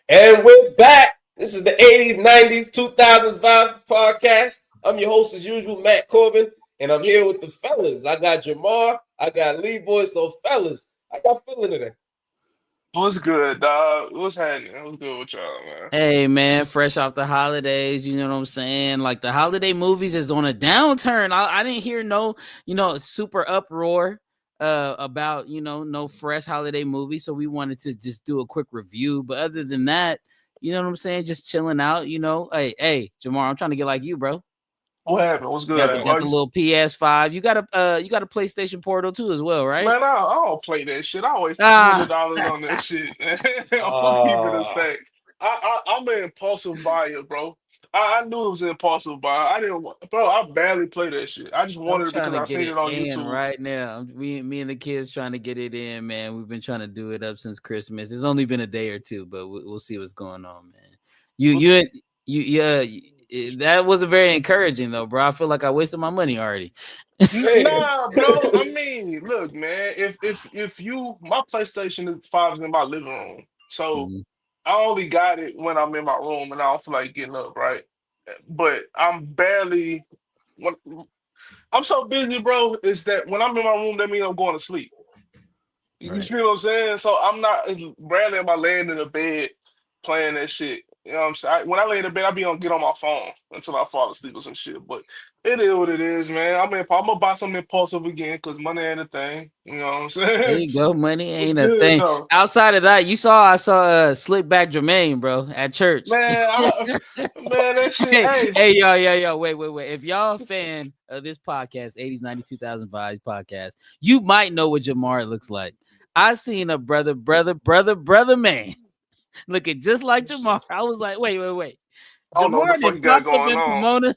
And we're back. This is the 80s, 90s, 2000s Vibes podcast. I'm your host, as usual, Matt Corbin, and I'm here with the fellas. I got Jamar, I got Lee Boy. So, fellas, I got feeling today. What's good, dog? What's happening? What's good with y'all, man? Hey man, fresh off the holidays, you know what I'm saying? Like the holiday movies is on a downturn. I didn't hear no, super uproar about, no fresh holiday movies. So we wanted to just do a quick review. But other than that, you know what I'm saying? Just chilling out, Hey, Jamar, I'm trying to get like you, bro. What happened? What's Got the, good? got the little PS5. You got a PlayStation Portal too as well, right? Man, I don't play that shit. I waste Ah, $200 on that shit. I'm gonna keep it a stack. I'm an impulsive buyer, bro. I knew it was an impulsive buy. I didn't, bro. I barely play that shit. I just I'm wanted it trying because to I get seen it it on in YouTube. right now. Me and the kids trying to get it in, man. We've been trying to do it up since Christmas. It's only been a day or two, but we'll see what's going on, man. You, What's you, you, yeah. That wasn't very encouraging, though, bro. I feel like I wasted my money already. Man, Nah, bro. I mean, look, man. If you my PlayStation is 5 is in my living room, so Mhm. I only got it when I'm in my room and I don't feel like getting up, right? But I'm barely when I'm so busy, bro. Is that when I'm in my room, that means I'm going to sleep. You right. see what I'm saying? So I'm not as rarely am I laying in the bed playing that shit. You know what I'm saying? When I lay in the bed, I be on get on my phone until I fall asleep or some shit. But it is what it is, man. I mean, I'm gonna buy something impulsive again because money ain't a thing. You know what I'm There saying? you go. Money What's ain't a good thing. though, Outside of that, I saw Slick Back Jermaine, bro, at church. man? Man, that shit. Hey, Hey, hey, yo, wait. If y'all a fan of this podcast, 80s, 90s, 2000 vibes podcast, you might know what Jamar looks like. I seen a brother man looking just like Jamar. I was like, wait. I don't know what the Jamar fuck then you got popped up going in on. Pomona.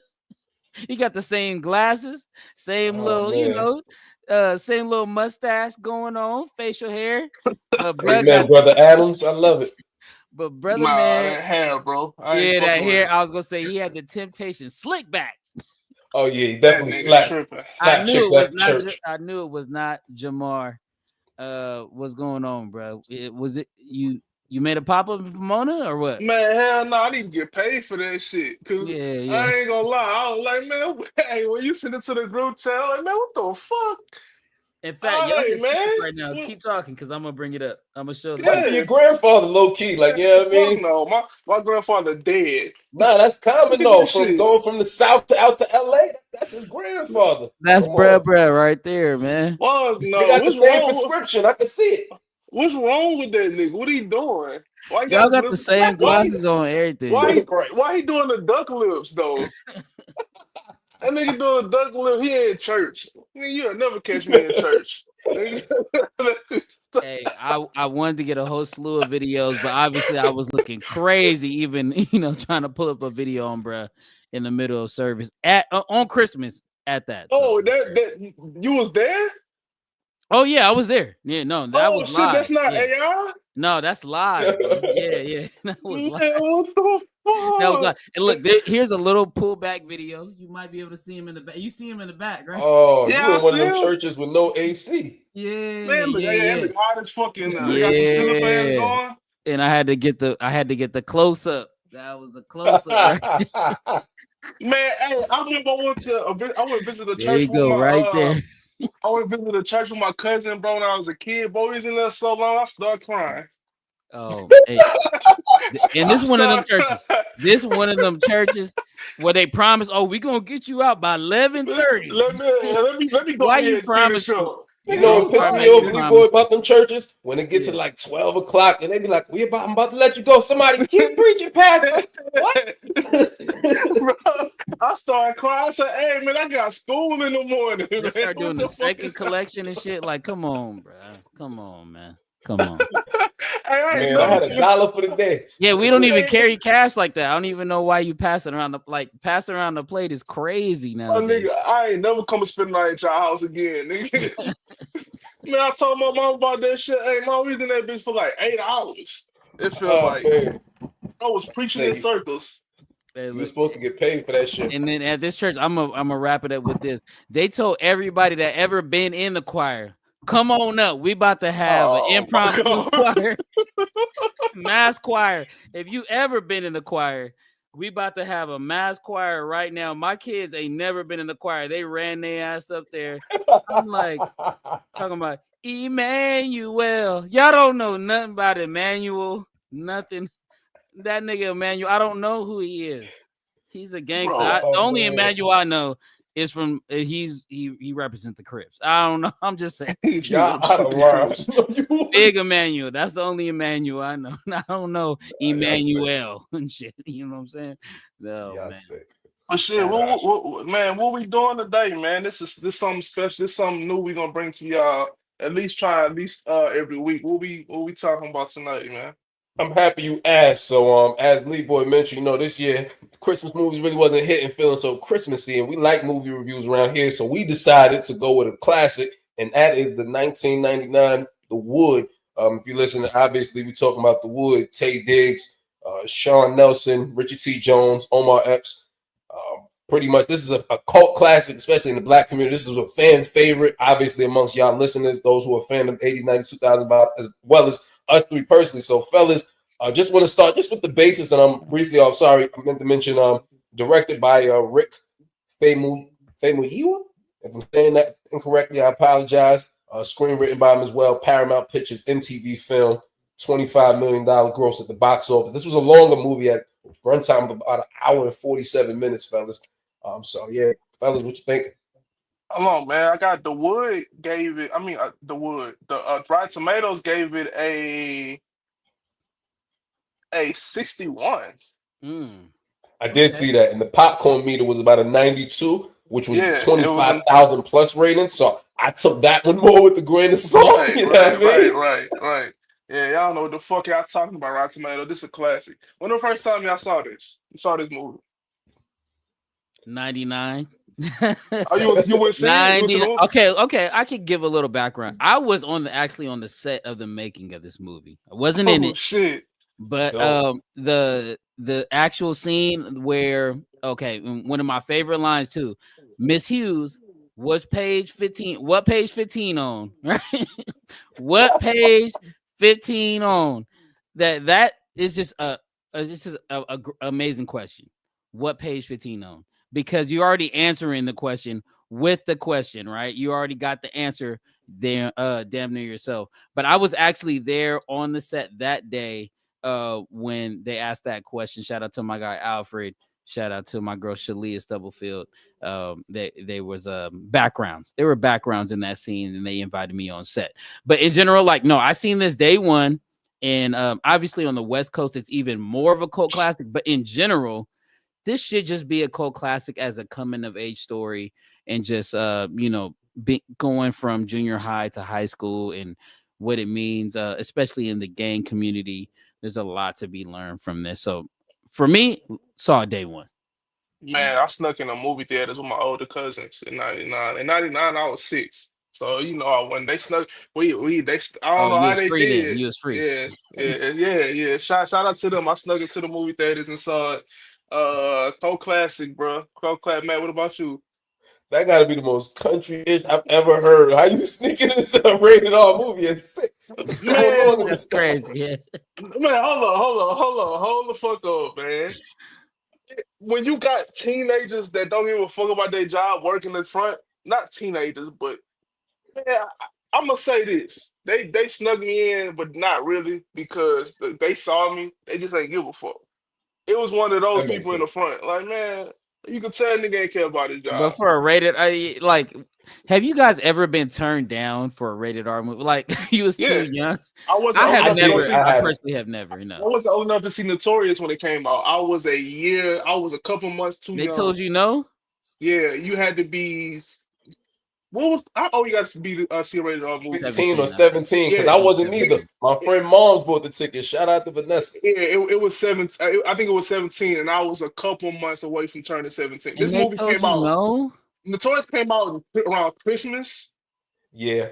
He got the same glasses, same Oh, little, man. same little mustache going on, facial hair. But bruh got Amen, Brother Adams. I love it. but brother Nah, man, that hair, bro. I ain't yeah, that fucking with hair. it. I was gonna say he had the temptation slick back. Oh, yeah, he That definitely nigga slapped, tripping. I slapped knew chicks it was at not. church. I knew it was not Jamar. What's going on, bro? Was it you? You made a pop up in Pomona or what? Man, hell no, I need to get paid for that shit. Cause Yeah. I ain't gonna lie, I was like, man, hey, when you send it to the group chat, I'm like, man, what the fuck? In fact, y'all Hey, can skip man, this right now. Keep talking because I'm gonna bring it up. I'm gonna show the Might be people. your yeah, grandfather, low key. Like, man, you know what I fuck mean? no, my grandfather dead. Nah, that's Look common, at though. that From shit. going from the South to out to LA, that's his grandfather. That's Come on. bruh right there, man. Fuck They no, got the same prescription. I can see it. What's wrong with that nigga? What he doing? Why he got Y'all his got the lips? same Why he glasses on, everything. why he Right. why he doing the duck lips though? That nigga doing a duck lip. He ain't in church. Nigga, you'll never catch me in church. Nigga. Hey, I wanted to get a whole slew of videos, but obviously I was looking crazy, even trying to pull up a video on bruh in the middle of service at on Christmas at that. So Oh, that you was there? oh yeah, I was there. Yeah, no, that Oh was shit, live. that's not Yeah. AI? No, that's live, bro. Yeah. That was Man, live. what the That was live. fuck? And look, here's a little pullback video. You might be able to see him in the back. You see him in the back, right? Oh, you Yeah, I in one of see them him. churches with no AC. Yeah, Man, look, yeah, yeah, yeah. look hot as fucking they got some ceiling fans Yeah. going. And I had to get the close up. That was the close up, right? Man, hey, I remember I went to visit a There church you with go, my right there. I went to visit a church with my cousin, bro, when I was a kid. Boy, we was in there so long, I started crying. Oh, hey, and this I is one of them started churches. This one of them churches where they promise, "Oh, we gonna get you out by 11:30." let me go Why you ahead and promise? finish up. You They know Nigga, what gonna pissed start me making off, Lee Boy, promises. about them churches? When it get to Yeah. like 12 o'clock and they be like, I'm about to let you go. Somebody keep preaching, Pastor. What? bro, I started crying. I said, hey man, I got school in the morning, They man. start What doing the the fuck second is that? collection and shit. Like, come on, bro. Come on, man. Come on. Hey, I ain't Man, I never had Come a on. dollar for the day. Yeah, we don't even Man, man, carry cash like that. I don't even know why you pass it around passing around the plate is crazy my nowadays. nigga, I ain't never come and spend the night at your house again, nigga. Man, I told my mom about that shit. Hey, mom, we was in that bitch for like 8 hours. It felt oh like man. I was He preaching in said circles. Hey, he was look, supposed to get paid for that shit. and then at this church, I'm gonna wrap it up with this. They told everybody that ever been in the choir Come on up. We about to have an Oh my impromptu god. choir, mass choir. If you ever been in the choir, we about to have a mass choir right now. My kids ain't never been in the choir. They ran their ass up there. I'm like talking about Emmanuel. Y'all don't know nothing about Emmanuel. Nothing. That nigga Emmanuel. I don't know who he is. He's a gangster. Bro. The Oh only man, Emmanuel I know is from he represents the Crips. I don't know. I'm just saying. He y'all out represent of the line. Crips. No, you wouldn't. Big Emmanuel. That's the only Emmanuel I know. I don't know Y'all sick. Emmanuel and shit. You know what I'm saying? No Y'all man. sick. But shit, Nah, man, what we doing today, man? This something special. This something new we gonna bring to y'all. At least every week. What we talking about tonight, man? I'm happy you asked. So, as Lee Boy mentioned, this year Christmas movies really wasn't hitting, feeling so Christmassy, and we like movie reviews around here. So we decided to go with a classic, and that is the 1999 The Wood. If you listen, obviously we talking about The Wood, Tay Diggs, Sean Nelson, Richard T. Jones, Omar Epps. Pretty much, this is a cult classic, especially in the black community. This is a fan favorite, obviously amongst y'all listeners, those who are fan of 80s, 90s, 2000, as well as us three personally. So, fellas, I just want to start just with the basis, and I'm briefly. I'm sorry, I meant to mention. Directed by Rick Famuyiwa. If I'm saying that incorrectly, I apologize. Screenwritten by him as well. Paramount Pictures MTV film. $25 million gross at the box office. This was a longer movie at runtime of about an hour and 47 minutes, fellas. So yeah, fellas, what you think? Hold on, man. I got TheWood gave it. I mean, TheWood. The Rotten Tomatoes gave it a 61. Mm, I did okay. see that, and the popcorn meter was about a 92, which was Yeah, it was a 25,000 plus rating. So I took that one more with the grain of salt. right, You know what I right, right, mean? right, right. Yeah, y'all know what the fuck y'all talking about, Rotten Tomato. This is a classic. When the first time y'all saw this? You saw this movie? 99. Oh, you went see it? You went to 90. the movie? Okay. I could give a little background. I was actually on the set of the making of this movie. I wasn't in Oh it, shit! but Dope. the actual scene where one of my favorite lines too, Miss Hughes was page 15. What page 15 on? Right? What page 15 on? That is just this is amazing question. What page 15 on? Because you're already answering the question with the question, right? You already got the answer there, damn near yourself. But I was actually there on the set that day when they asked that question. Shout out to my guy Alfred. Shout out to my girl Shalia Stubblefield. They was backgrounds. There were backgrounds in that scene, and they invited me on set. But in general, like, no, I seen this day one, and obviously on the West Coast, it's even more of a cult classic. But in general, this should just be a cult classic as a coming of age story, and just going from junior high to high school and what it means, especially in the gang community. There's a lot to be learned from this. So for me, saw day one. Man, I snuck in the movie theaters with my older cousins in '99. In '99, I was 6. So when they snuck, I don't Oh, know you how was they free then. did. You was free. Yeah. Shout out to them. I snuck into the movie theaters and saw it. Cult classic, bro. Cult classic. Matt, what about you? That got to be the most country-ish I've ever heard. How you sneaking into a rated R movie at 6? What's going on in Man, That's this town? crazy. Yeah. man, hold the fuck up, man. When you got teenagers that don't give a fuck about their job working in front, not teenagers, but man, I'm gonna say this: they snuck me in, but not really because they saw me. They just ain't give a fuck. It was one of those That makes people in the sense. front. Like, man, you could tell nigga ain't care about his But job. for a rated, have you guys ever been turned down for a rated R movie? Like you was too Yeah, young. I wasn't I old have I enough to go did. never. see. I I haven't. personally have never. I No. wasn't old enough to see Notorious when it came out. I was a year. I was a couple months too They young. told you no. Yeah, you had to be. What was? How old you got to be to see a rated R movie? 16 or 17. I think. 17, because Yeah, I wasn't see, either. My friend Mom's bought the ticket. Shout out to Vanessa. yeah, it was 17. I think it was 17, and I was a couple months away from turning 17. And This they movie told came you out. no. Notorious came out around Christmas, Yeah,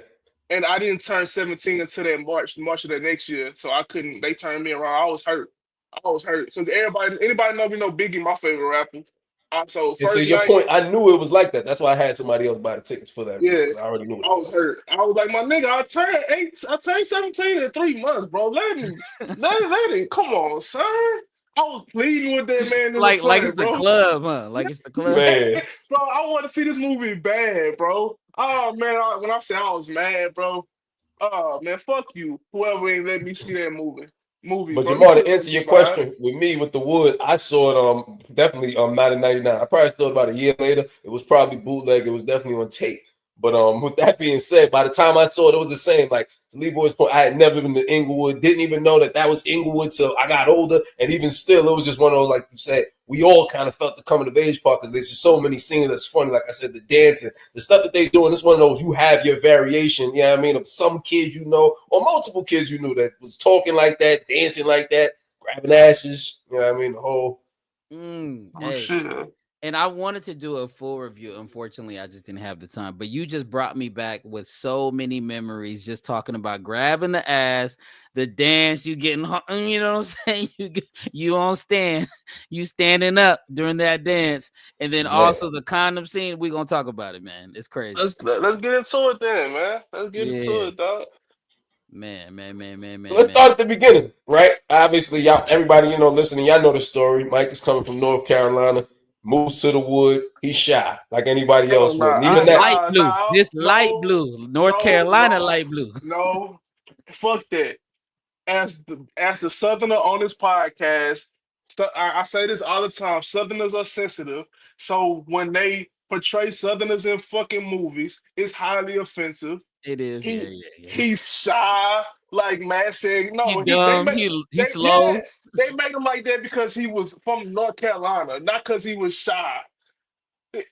and I didn't turn 17 until that March of that next year. So I couldn't. They turned me around. I was hurt. I was hurt because anybody know me know Biggie, my favorite rapper. So And to first your night, point, I knew it was like that. That's why I had somebody else buy the tickets for that reason yeah, because I already knew what I it was was. hurt. I was like, my nigga, I turned 17 in 3 months, bro. Let it. Come on, son. I was pleading with that man in the like it's front, the bro. club, huh? Like it's the club. Man, Bro, I want to see this movie bad, bro. Oh man, when I say I was mad, bro. Oh man, fuck you. Whoever ain't let me see that movie, but bro. You Jamar, to couldn't let answer me your slide. question, with me with TheWood, I saw it definitely not in '99. I probably saw it about a year later. It was probably bootleg. It was definitely on tape. But with that being said, by the time I saw it, it was the same. Like to Lee Boy's point, I had never been to Inglewood. Didn't even know that was Inglewood till I got older. And even still, it was just one of those, like you said, we all kind of felt the coming of age part because there's just so many scenes that's funny. Like I said, the dancing, the stuff that they doing. It's one of those you have your variation. You know what I mean? Of some kids you know, or multiple kids you knew that was talking like that, dancing like that, grabbing asses. You know what I mean? The whole. Oh Hey, shit. and I wanted to do a full review. Unfortunately, I just didn't have the time. But you just brought me back with so many memories just talking about grabbing the ass, the dance, you getting, you know what I'm saying? You on stand, you standing up during that dance, and then Man. also the condom scene. We're gonna talk about it, man. It's crazy. Let's get into it then, man. Let's get into Yeah, it, dog. So let's man. start at the beginning, right? Obviously, y'all, everybody, listening, y'all know the story. Mike is coming from North Carolina, moves to the wood. He's shy, like anybody Hell else would. nah, And even that, This light no, blue, North no, Carolina no, light blue. no. Fuck that. As the Southerner on this podcast, so I say this all the time. Southerners are sensitive, so when they portray Southerners in fucking movies, it's highly offensive. It is, He yeah. he's shy, like Matt said. He No, dumb. He slow. they made him like that because he was from North Carolina, not because he was shy.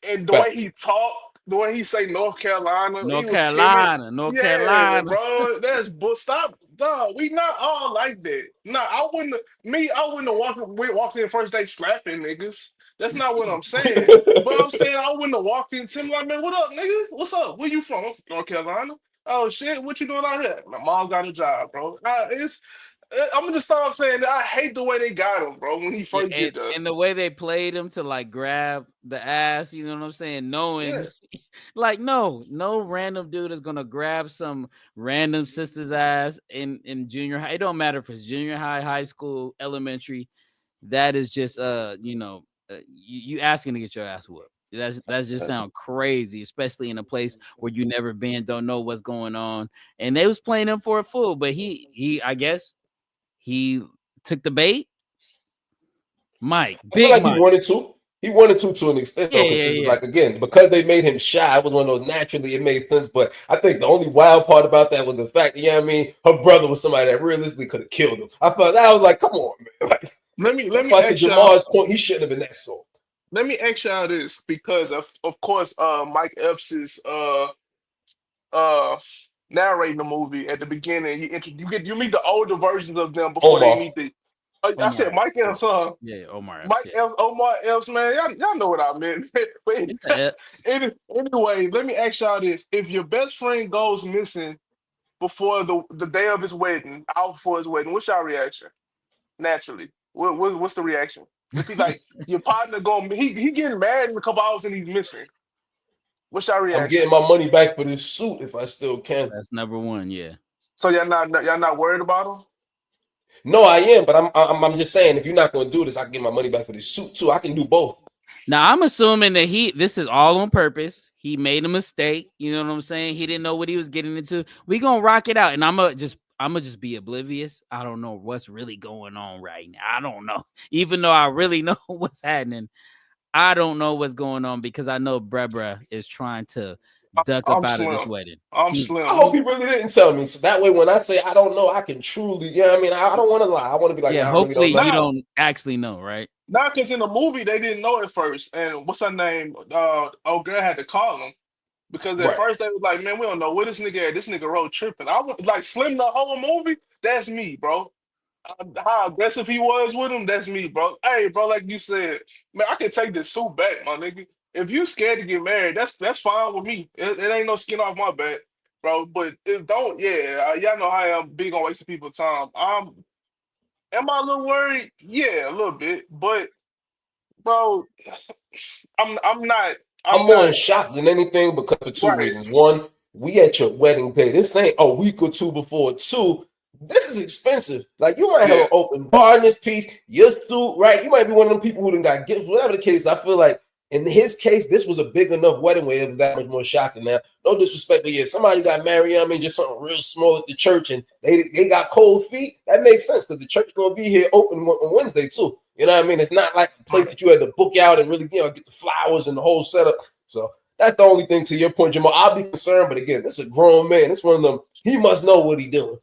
And the way facts. he talked, the way he say North Carolina, he North was timid. Carolina, North Yeah, Carolina. bro, that's but stop, dog. We not all like that. Nah, I wouldn't have walked in first day slapping niggas. That's not what I'm saying. But I'm saying I wouldn't have walked in Tim like, man, what up, nigga? What's up? Where you from? I'm from North Carolina. Oh shit, what you doing out here? My mom got a job, bro. I'm gonna just start saying that I hate the way they got him, bro. When he Yeah, first get there, and the way they played him to like grab the ass, you know what I'm saying? yeah. Knowing like no random dude is gonna grab some random sister's ass in junior high. It don't matter if it's junior high, high school, elementary. That is just you asking to get your ass whooped. That's just sound crazy, especially in a place where you never been, don't know what's going on. And they was playing him for a fool, but he I guess he took the bait. I feel Big like he Mike. wanted to. He wanted to an extent though, because Yeah. like again, because they made him shy, it was one of those naturally it made sense. But I think the only wild part about that was the fact that, you know what I mean, her brother was somebody that realistically could have killed him. I felt that I was like, come on, man. Like, Let that's me why to ask y'all. Jamar's point, he shouldn't have been that soft. Let me ask y'all this because of course Mike Epps is uh narrating the movie at the beginning. You meet the older versions of them before they Omar. meet the. I said Omar. Mike Epps, Omar Epps. Mike Yeah. Epps, Omar Epps, man, y'all know what I meant. It's the But Epps. anyway, let me ask y'all this: if your best friend goes missing before the day of his wedding, out before his wedding, what's your reaction? Naturally, what's the reaction? If he like your partner going, he getting married in a couple hours and he's missing. What's your I'm reaction? getting my money back for this suit if I still can. That's number one. Yeah. So y'all not worried about him? No, I am, but I'm just saying if you're not going to do this, I can get my money back for this suit too. I can do both. Now I'm assuming that this is all on purpose. He made a mistake. You know what I'm saying? He didn't know what he was getting into. We gonna rock it out, and I'm gonna just be oblivious. I don't know what's really going on right now. I don't know. Even though I really know what's happening, I don't know what's going on because I know Brebra is trying to duck up I'm out of this slim. wedding. I'm He I slim. hope he really didn't tell me. So that way, when I say I don't know, I can truly, you know what I mean? I don't want to lie. I want to be like, Yeah, nah, I really hopefully don't know. you Nah, don't actually know, right? nah, because in the movie they didn't know at first. And what's her name? Old girl had to call him because at Right. first they was like, man, we don't know where this nigga at. This nigga road tripping. I was like Slim the whole movie. That's me, bro. How aggressive he was with him, that's me, bro. Hey, bro, like you said, man, I can take this suit back, my nigga. If you scared to get married, that's fine with me. It ain't no skin off my back, bro. But it don't, yeah, y'all know how I am big on wasting people's time. Am I a little worried? Yeah, a little bit. But bro. I'm not. I'm I'm more in not shock than anything because for two right. reasons. One, we at your wedding day. This ain't a week or two before. Two, this is expensive. Like you might have Yeah, an open bar in this piece. Your suit, right? You might be one of them people who done got gifts. Whatever the case, I feel like in his case, this was a big enough wedding where it was that much more shocking. Now, no disrespect, but yeah, if somebody got married, I mean, just something real small at the church, and they got cold feet. That makes sense because the church gonna be here open on Wednesday too. You know what I mean? It's not like a place right. that you had to book out and really, get the flowers and the whole setup. So that's the only thing to your point, Jamal. I'll be concerned, but again, this is a grown man. This one of them. He must know what he doing.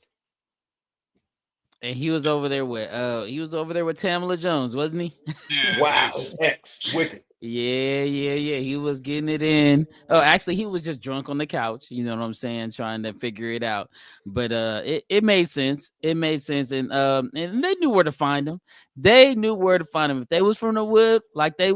And he was over there with Tamala Jones, wasn't he? Yeah, it's Wow, X. it's X wicked. Yeah. He was getting it in. Oh, actually, he was just drunk on the couch. You know what I'm saying, trying to figure it out. But it made sense. It made sense, and they knew where to find him. They knew where to find him. If they was from the wood, like they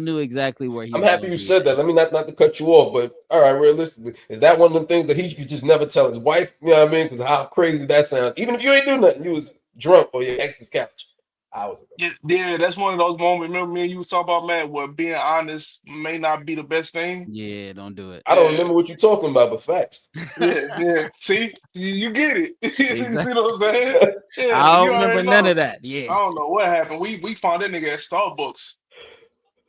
knew exactly where he I'm was happy gonna you be said at. that. Let me not to cut you off, but all right, realistically, is that one of them things that he could just never tell his wife? You know what I mean? Because how crazy that sounds. Even if you ain't do nothing, you was drunk on your ex's couch. I was. Yeah, that's one of those moments. Remember me and you was talking about, man, where being honest may not be the best thing. Yeah, don't do it. I don't Yeah, remember what you're talking about, but facts. yeah. See, you get it. You see Exactly. what I'm saying? Yeah, I you don't remember already none know. of that. I Yeah, don't know what happened. We found that nigga at Starbucks.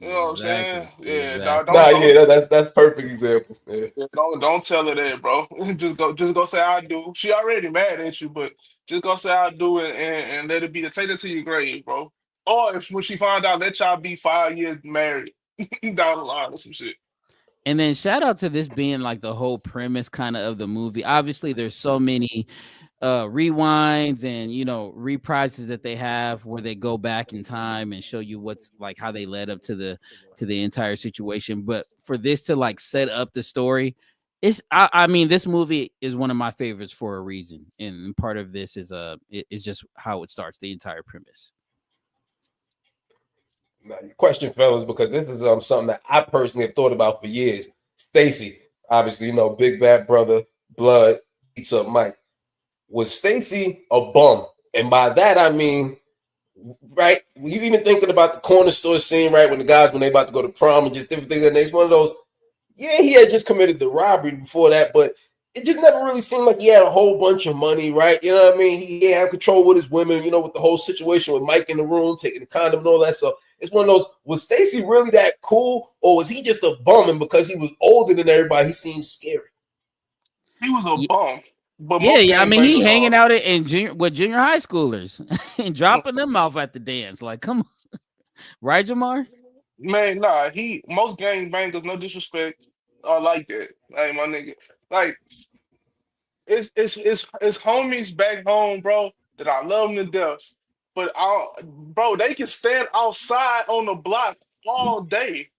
You know what I'm saying? exactly. Yeah, dog, Exactly. Nah, don't yeah, that's perfect example. Yeah. yeah, don't tell her that, bro. Just go say I do. She already mad at you, but just go say I do it and let it be. Take it to your grave, bro. Or if when she find out, let y'all be 5 years married down the line or some shit. And then shout out to this being like the whole premise kind of the movie. Obviously, there's so many rewinds and reprises that they have where they go back in time and show you what's like how they led up to the entire situation. But for this to like set up the story, I mean this movie is one of my favorites for a reason, and part of this is just how it starts, the entire premise. Now, your question, fellas, because this is something that I personally have thought about for years. Stacy, obviously, big bad brother, blood, eats up Mike. Was Stacy a bum? And by that I mean, right? You even thinking about the corner store scene, right? When they about to go to prom and just different things. And it's one of those. Yeah, he had just committed the robbery before that, but it just never really seemed like he had a whole bunch of money, right? You know what I mean? He had control with his women, with the whole situation with Mike in the room, taking the condom and all that. So it's one of those, was Stacy really that cool? Or was he just a bum? And because he was older than everybody, he seemed scary? He was a bum, but Yeah, most yeah. I mean, he gangbangers hanging are. out in with junior high schoolers and dropping them off at the dance. Like, come on, right, Jamar? Man, nah, most gangbangers, no disrespect, are like that. Hey, my nigga. Like, it's homies back home, bro, that I love them to death. But bro, they can stand outside on the block all day,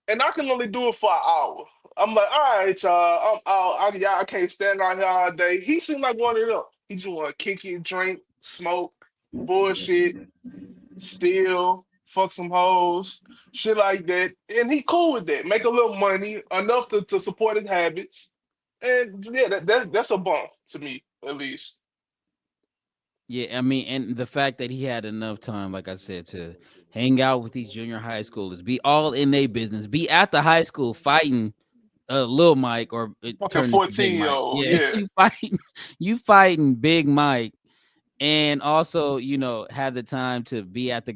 and I can only do it for an hour. I'm like, all right, y'all, I'm out. I can't stand out here all day. He seemed like one of them. He just want to kick it, drink, smoke, bullshit, steal, fuck some hoes, shit like that. And he cool with that. Make a little money, enough to support his habits. And yeah, that's a bump to me, at least. Yeah, I mean, and the fact that he had enough time, like I said, to hang out with these junior high schoolers, be all in their business, be at the high school fighting Lil Mike, or it Fucking turned into Big 14 year Mike. old, Yeah, yeah. you fighting Big Mike, and also had the time to be at the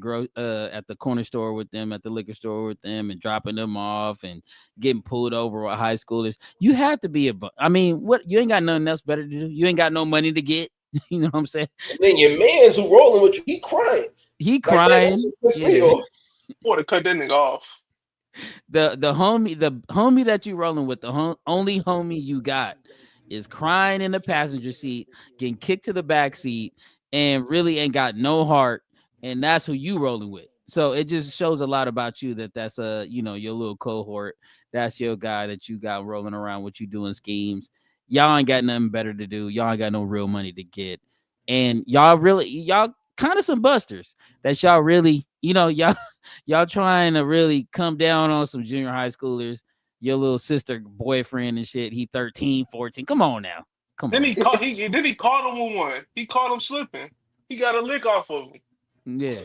corner store with them, at the liquor store with them, and dropping them off and getting pulled over with high schoolers. You have to be I mean, what, you ain't got nothing else better to do. You ain't got no money to get. You know what I'm saying? And then your man's who rolling with you, he crying. He Like that's crying. what pissed me Yeah. off. Would have cut that nigga off. The homie that you rolling with, only homie you got, is crying in the passenger seat, getting kicked to the back seat, and really ain't got no heart, and that's who you rolling with. So it just shows a lot about you, that's your little cohort. That's your guy that you got rolling around with you doing schemes. Y'all ain't got nothing better to do. Y'all ain't got no real money to get, and y'all kind of some busters. That y'all really, y'all trying to really come down on some junior high schoolers, your little sister boyfriend and shit. He 13, 14. Come on now. Come Then on. he caught him with one. He caught him slipping. He got a lick off of him. Yeah.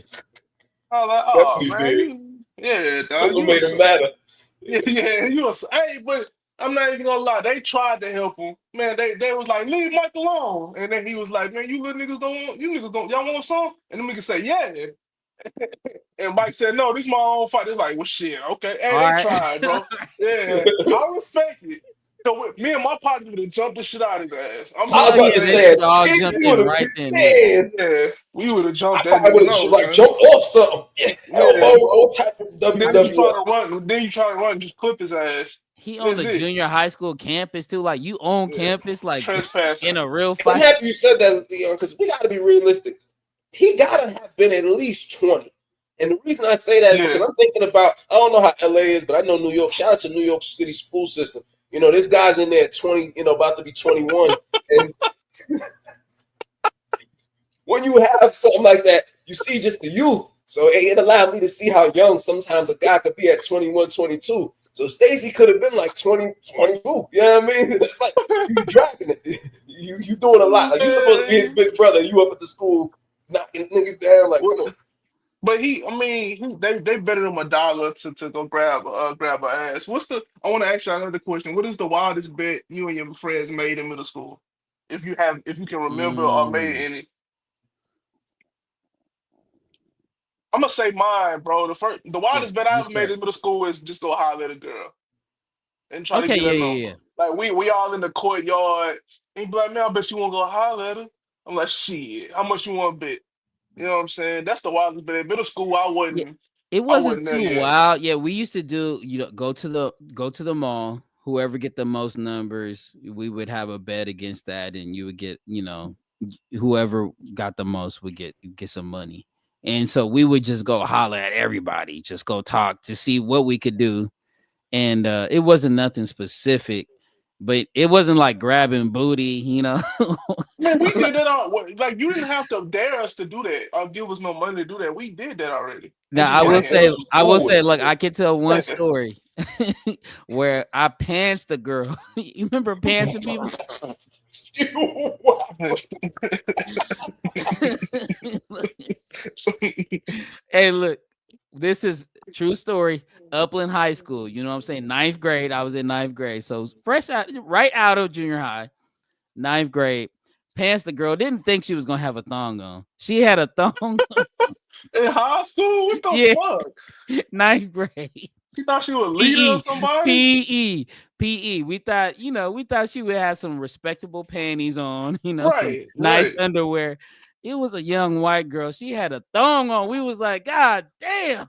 I was like, oh Definitely man, did. yeah, That's dog, what you made was it matter. yeah, you was hey, but I'm not even gonna lie, they tried to help him. Man, they was like, leave Mike alone. And then he was like, man, you little niggas don't want you niggas don't y'all want some? And the niggas say, yeah. And Mike said, no, this is my own fight. They're like, well shit, okay. Hey, All they right. tried, bro. Yeah. I respect it. So me and my partner would have jumped the shit out of his ass. I'm I just was Oh about yeah, to saying. they say, should as all kids, jump we would in have, right then and there. man, Yeah, we would have I jumped that probably nigga. would have No, like son. jumped off something. Yeah, elbow, Yeah. all type of Then you try WWF. to run. Then you try to run. Just clip his ass. He on That's the it. junior high school campus too. Like you on Yeah. campus, like Trespassing. in a real And I'm fight. happy you said that, Leon, because we got to be realistic. He got to have been at least 20. And the reason I say that is Yeah. because I'm thinking about, I don't know how LA is, but I know New York. Shout out to New York City school system. You know, this guy's in there at 20, about to be 21. And when you have something like that, you see just the youth. So it allowed me to see how young sometimes a guy could be at 21, 22. So Stacey could have been like 20, 22. You know what I mean? It's like you dragging it. You doing a lot. Like you're supposed to be his Man. big brother. You up at the school knocking niggas down. Like, come on. But I mean, they betted him $1 to go grab a ass. I want to ask you another question. What is the wildest bet you and your friends made in middle school? If you can remember or made Mm, any. I'm gonna say mine, bro. The wildest bet I yes, ever made sir. in middle school is just go holler at a girl and try to Okay, get yeah, her yeah, number. yeah. Like we all in the courtyard. And he be like, man, I bet you won't go holler at her. I'm like, shit, how much you want to bet? You know what I'm saying? That's the wildest bet. In middle school, Yeah, it I wasn't wasn't there too yet. wild. Yeah, we used to do, go to the mall. Whoever get the most numbers, we would have a bet against that, and you would get, whoever got the most would get some money. And so we would just go holler at everybody, just go talk to see what we could do. And it wasn't nothing specific, but it wasn't like grabbing booty. Man, we did that all. Like you didn't have to dare us to do that or give us no money to do that. We did that already and Now just I will ran. say, Niggas was cool with look, it. I can tell one story where I pantsed the girl. You remember pantsing people? Hey, look, this is true story. Upland High School. You know what I'm saying? Ninth grade. I was in ninth grade, so fresh out, right out of junior high. Ninth grade. Pants the girl didn't think she was gonna have a thong on. She had a thong. In high school, what the Yeah, fuck? ninth grade. She thought she was a leader or PE, somebody. PE. We thought she would have some respectable panties on, some Right, nice right. underwear. It was a young white girl. She had a thong on. We was like, God damn. Yeah.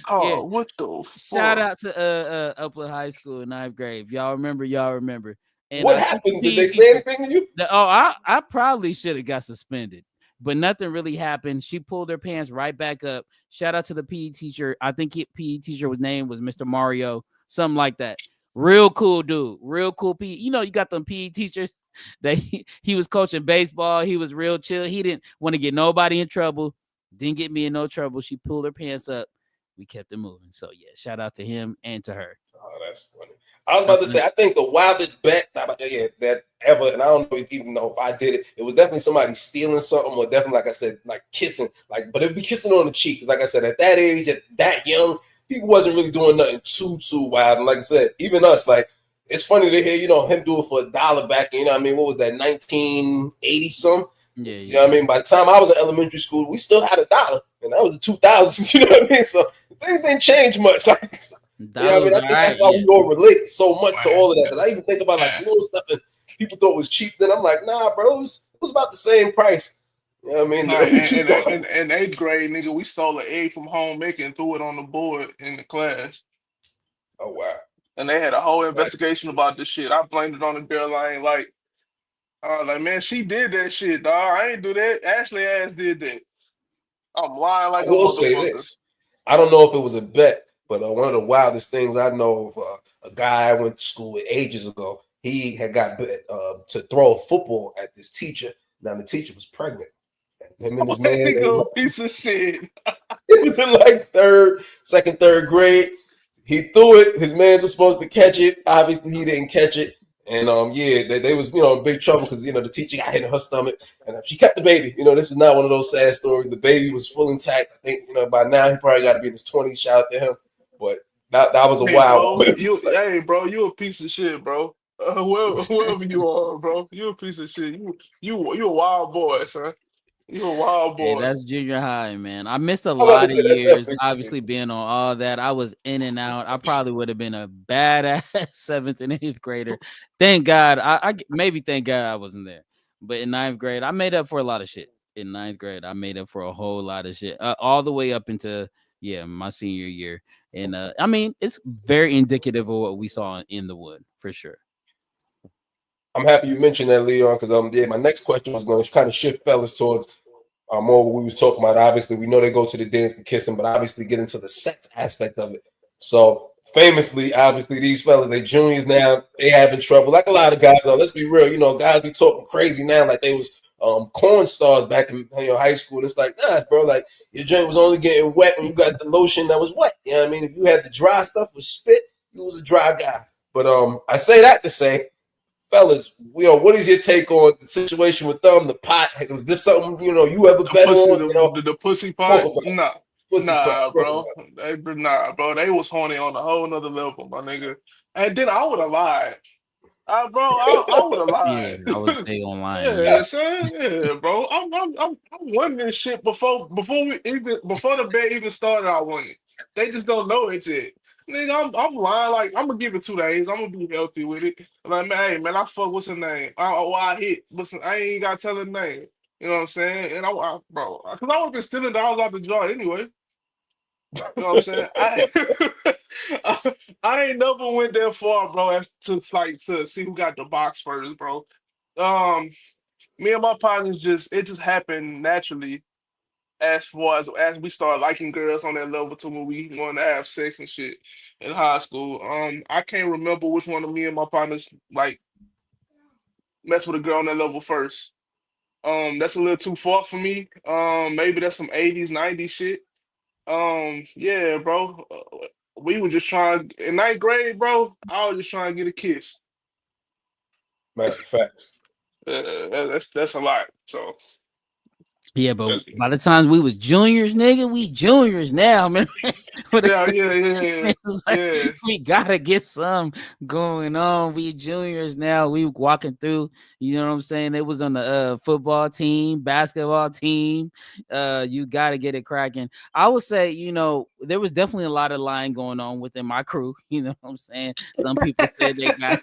Oh, what the Shout fuck? out to Upland High School in ninth grade. If y'all remember, y'all remember. And What I think the happened? Did PE they say teacher, anything to you? I probably should have got suspended, but nothing really happened. She pulled her pants right back up. Shout out to the PE teacher. I think PE teacher was name was Mr. Mario, something like that. Real cool dude, real cool PE. You got them PE teachers that he was coaching baseball. He was real chill. He didn't want to get nobody in trouble. Didn't get me in no trouble. She pulled her pants up. We kept it moving. So yeah, shout out to him and to her. Oh, that's funny. I was about to say, I think the wildest bet that ever, and I don't know even know if I did it. It was definitely somebody stealing something, or definitely, like I said, like kissing, but it'd be kissing on the cheek. Because, like I said, at that age, at that young, people wasn't really doing nothing too wild. And like I said, even us, like it's funny to hear, him do it for $1 back. You know what I mean? What was that, 1980 something? Yeah, You know what I mean? By the time I was in elementary school, we still had $1, and that was the 2000s. You know what I mean? So things didn't change much. Like, yeah, I Dollar mean, was I all think that's right. why Yeah. we all relate so much to Man, all of that. Because I even think about like man. little stuff that people thought was cheap. Then I'm like, nah, bro, it was about the same price. You know what I mean? The Nah, early in 2000s. eighth grade, nigga, we stole an egg from home making and threw it on the board in the class. Oh wow. And they had a whole That's investigation about this shit. I blamed it on the girl I ain't like. I was like, man, she did that shit, dog. I ain't do that. Ashley ass did that. I'm lying I like a will say motherfucker. this. I don't know if it was a bet, but one of the wildest things I know of a guy I went to school with ages ago. He had got bet to throw a football at this teacher. Now the teacher was pregnant. Him and his man, Nigga, a piece of shit. it was in like third grade. He threw it. His man's was supposed to catch it. Obviously, he didn't catch it. And yeah, they was in big trouble because the teacher got hit in her stomach, and she kept the baby. This is not one of those sad stories. The baby was full intact. I think by now he probably got to be in his 20s. Shout out to him. But that was a Hey, wild bro, one. It's just like, hey, bro, you a piece of shit, bro. Whoever you are, bro, you a piece of shit. You a wild boy, son. You a wild Hey, boy. that's junior high, man. I missed a I'm about to lot of say that's years, definitely. obviously being on all that. I was in and out. I probably would have been a badass seventh and eighth grader. Thank God. Maybe thank God I wasn't there. But in ninth grade, I made up for a lot of shit. In ninth grade, I made up for a whole lot of shit, all the way up into my senior year. And I mean, it's very indicative of what we saw in the wood for sure. I'm happy you mentioned that, Leon, because yeah, my next question was going to kind of shift fellas towards more what we was talking about. Obviously, we know they go to the dance to kissing, but obviously get into the sex aspect of it. So famously, obviously, these fellas, they juniors now, they having trouble. Like a lot of guys are. Let's be real, guys be talking crazy now, like they was corn stars back in high school. And it's like, nah, bro, like your joint was only getting wet when you got the lotion that was wet. You know what I mean? If you had the dry stuff with spit, you was a dry guy. But I say that to say, fellas, what is your take on the situation with them, the pot? Was this something you ever The bet pussy, on? the pussy Talk pot, about it. nah, Pussy pot. nah, Talk bro. about Nah, bro. They was horny on a whole nother level, my nigga. And then I would have lied. Bro, I would have Yeah, lied. I was big online. Yeah. Yeah, son. Yeah, bro. I'm winning this shit before the bet even started. I won it. They just don't know it yet. Nigga, I'm lying. Like I'm gonna give it 2 days. I'm gonna be healthy with it. Like man, hey man, I fuck. What's her name? I hit. Listen, I ain't got to tell her name. You know what I'm saying? And bro, because I would have been stealing dollars out the jar anyway. You know what I'm saying? I ain't never went that far, bro, as to like to see who got the box first, bro. Um, Me and my partners just happened naturally as far as we start liking girls on that level to when we want to have sex and shit in high school. I can't remember which one of me and my partners like messed with a girl on that level first. That's a little too far for me. Maybe that's some 80s, 90s shit. Yeah, bro. We were just trying in ninth grade, bro. I was just trying to get a kiss. man, facts. That's a lot. So Yeah, but that's, by the time we was juniors, nigga, we juniors now, man. What yeah, is yeah, yeah, it's like yeah. we gotta get some going on. We juniors now. We walking through. You know what I'm saying? They was on the football team, basketball team. You gotta get it cracking. I would say, there was definitely a lot of lying going on within my crew. You know what I'm saying? Some people said they got.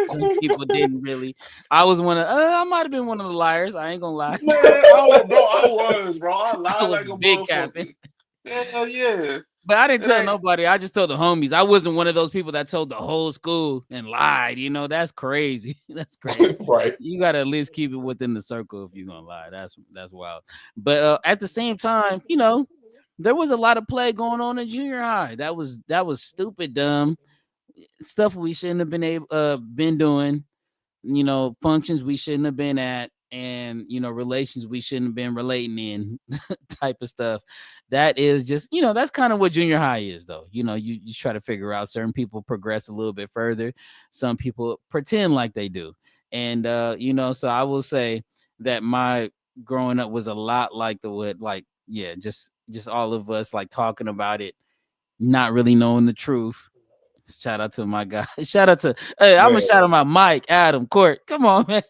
Some people didn't really. I was one of. I might have been one of the liars. I ain't gonna lie. Man, bro. I I lied was like a big capping. motherfucker. Yeah, yeah. But I didn't It tell ain't nobody. I just told the homies. I wasn't one of those people that told the whole school and lied. That's crazy. That's crazy. Right. You gotta at least keep it within the circle if you're gonna lie. That's wild. But at the same time, there was a lot of play going on in junior high. That was stupid, dumb stuff we shouldn't have been doing. Functions we shouldn't have been at, and relations we shouldn't have been relating in, type of stuff. That is just, that's kind of what junior high is, though. You try to figure out certain people progress a little bit further, some people pretend like they do. And so I will say that my growing up was a lot like the wood, like, yeah, just all of us like talking about it, not really knowing the truth. Shout out to my guy. Shout out to hey, I'm gonna Man, shout out my Mike, Adam, Court. Come on, man.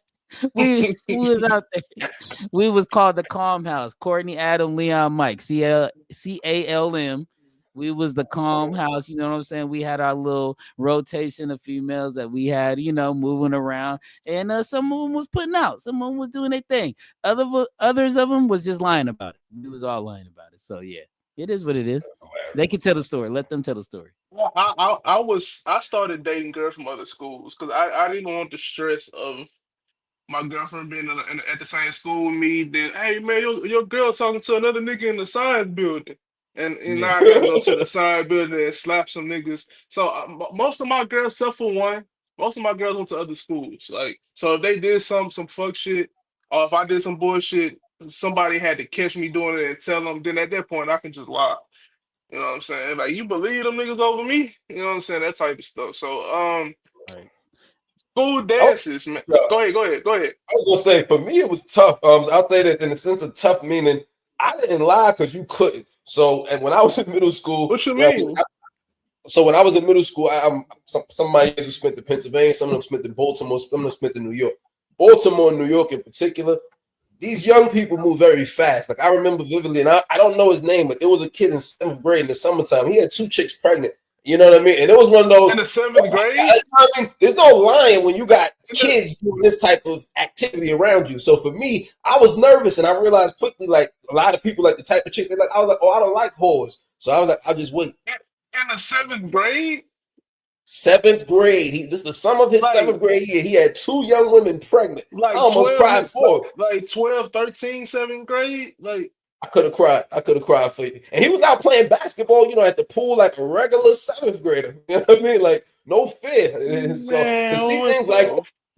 We was out there. We was called the Calm House. Courtney, Adam, Leon, Mike. CALM. We was the Calm House. You know what I'm saying? We had our little rotation of females that we had, moving around, and some of them was putting out. Some of them was doing their thing. Others of them was just lying about it. We was all lying about it. So yeah, it is what it is. that's They can hilarious. tell the story. Let them tell the story. Well, I started dating girls from other schools because I didn't want the stress of my girlfriend being at the same school with me. Then hey man, your girl talking to another nigga in the science building, and Yeah. now I gotta go to the science building and slap some niggas. So most of my girls, except for one, most of my girls went to other schools. Like so, if they did some fuck shit, or if I did some bullshit, somebody had to catch me doing it and tell them. Then at that point, I can just lie. You know what I'm saying? Like you believe them niggas over me? You know what I'm saying? That type of stuff. So Right. School dances, man. Yeah. Go ahead. I was gonna say for me it was tough. I'll say that in the sense of tough, meaning I didn't lie because you couldn't. So, and when I was in middle school, What you mean? so when I was in middle school, some of my years were spent in Pennsylvania, some of them spent in Baltimore, some of them spent in New York. Baltimore and New York in particular, these young people move very fast. Like I remember vividly, and I don't know his name, but there was a kid in 7th grade in the summertime. He had 2 chicks pregnant. You know what I mean? And it was one of those. In the 7th grade? I mean, there's no lying when you got kids doing this type of activity around you. So for me, I was nervous, and I realized quickly, like a lot of people, like the type of chicks they like. I was like, oh, I don't like whores. So I was like, I'll just wait. In the 7th grade? 7th grade. This is the summer of his 7th grade year. He had 2 young women pregnant. Like I almost 12, cried for him. like 12, 13, 7th grade? Like I could have cried for you. And he was out playing basketball, at the pool like a regular 7th grader. You know what I mean? Like no fear. And so to see things like,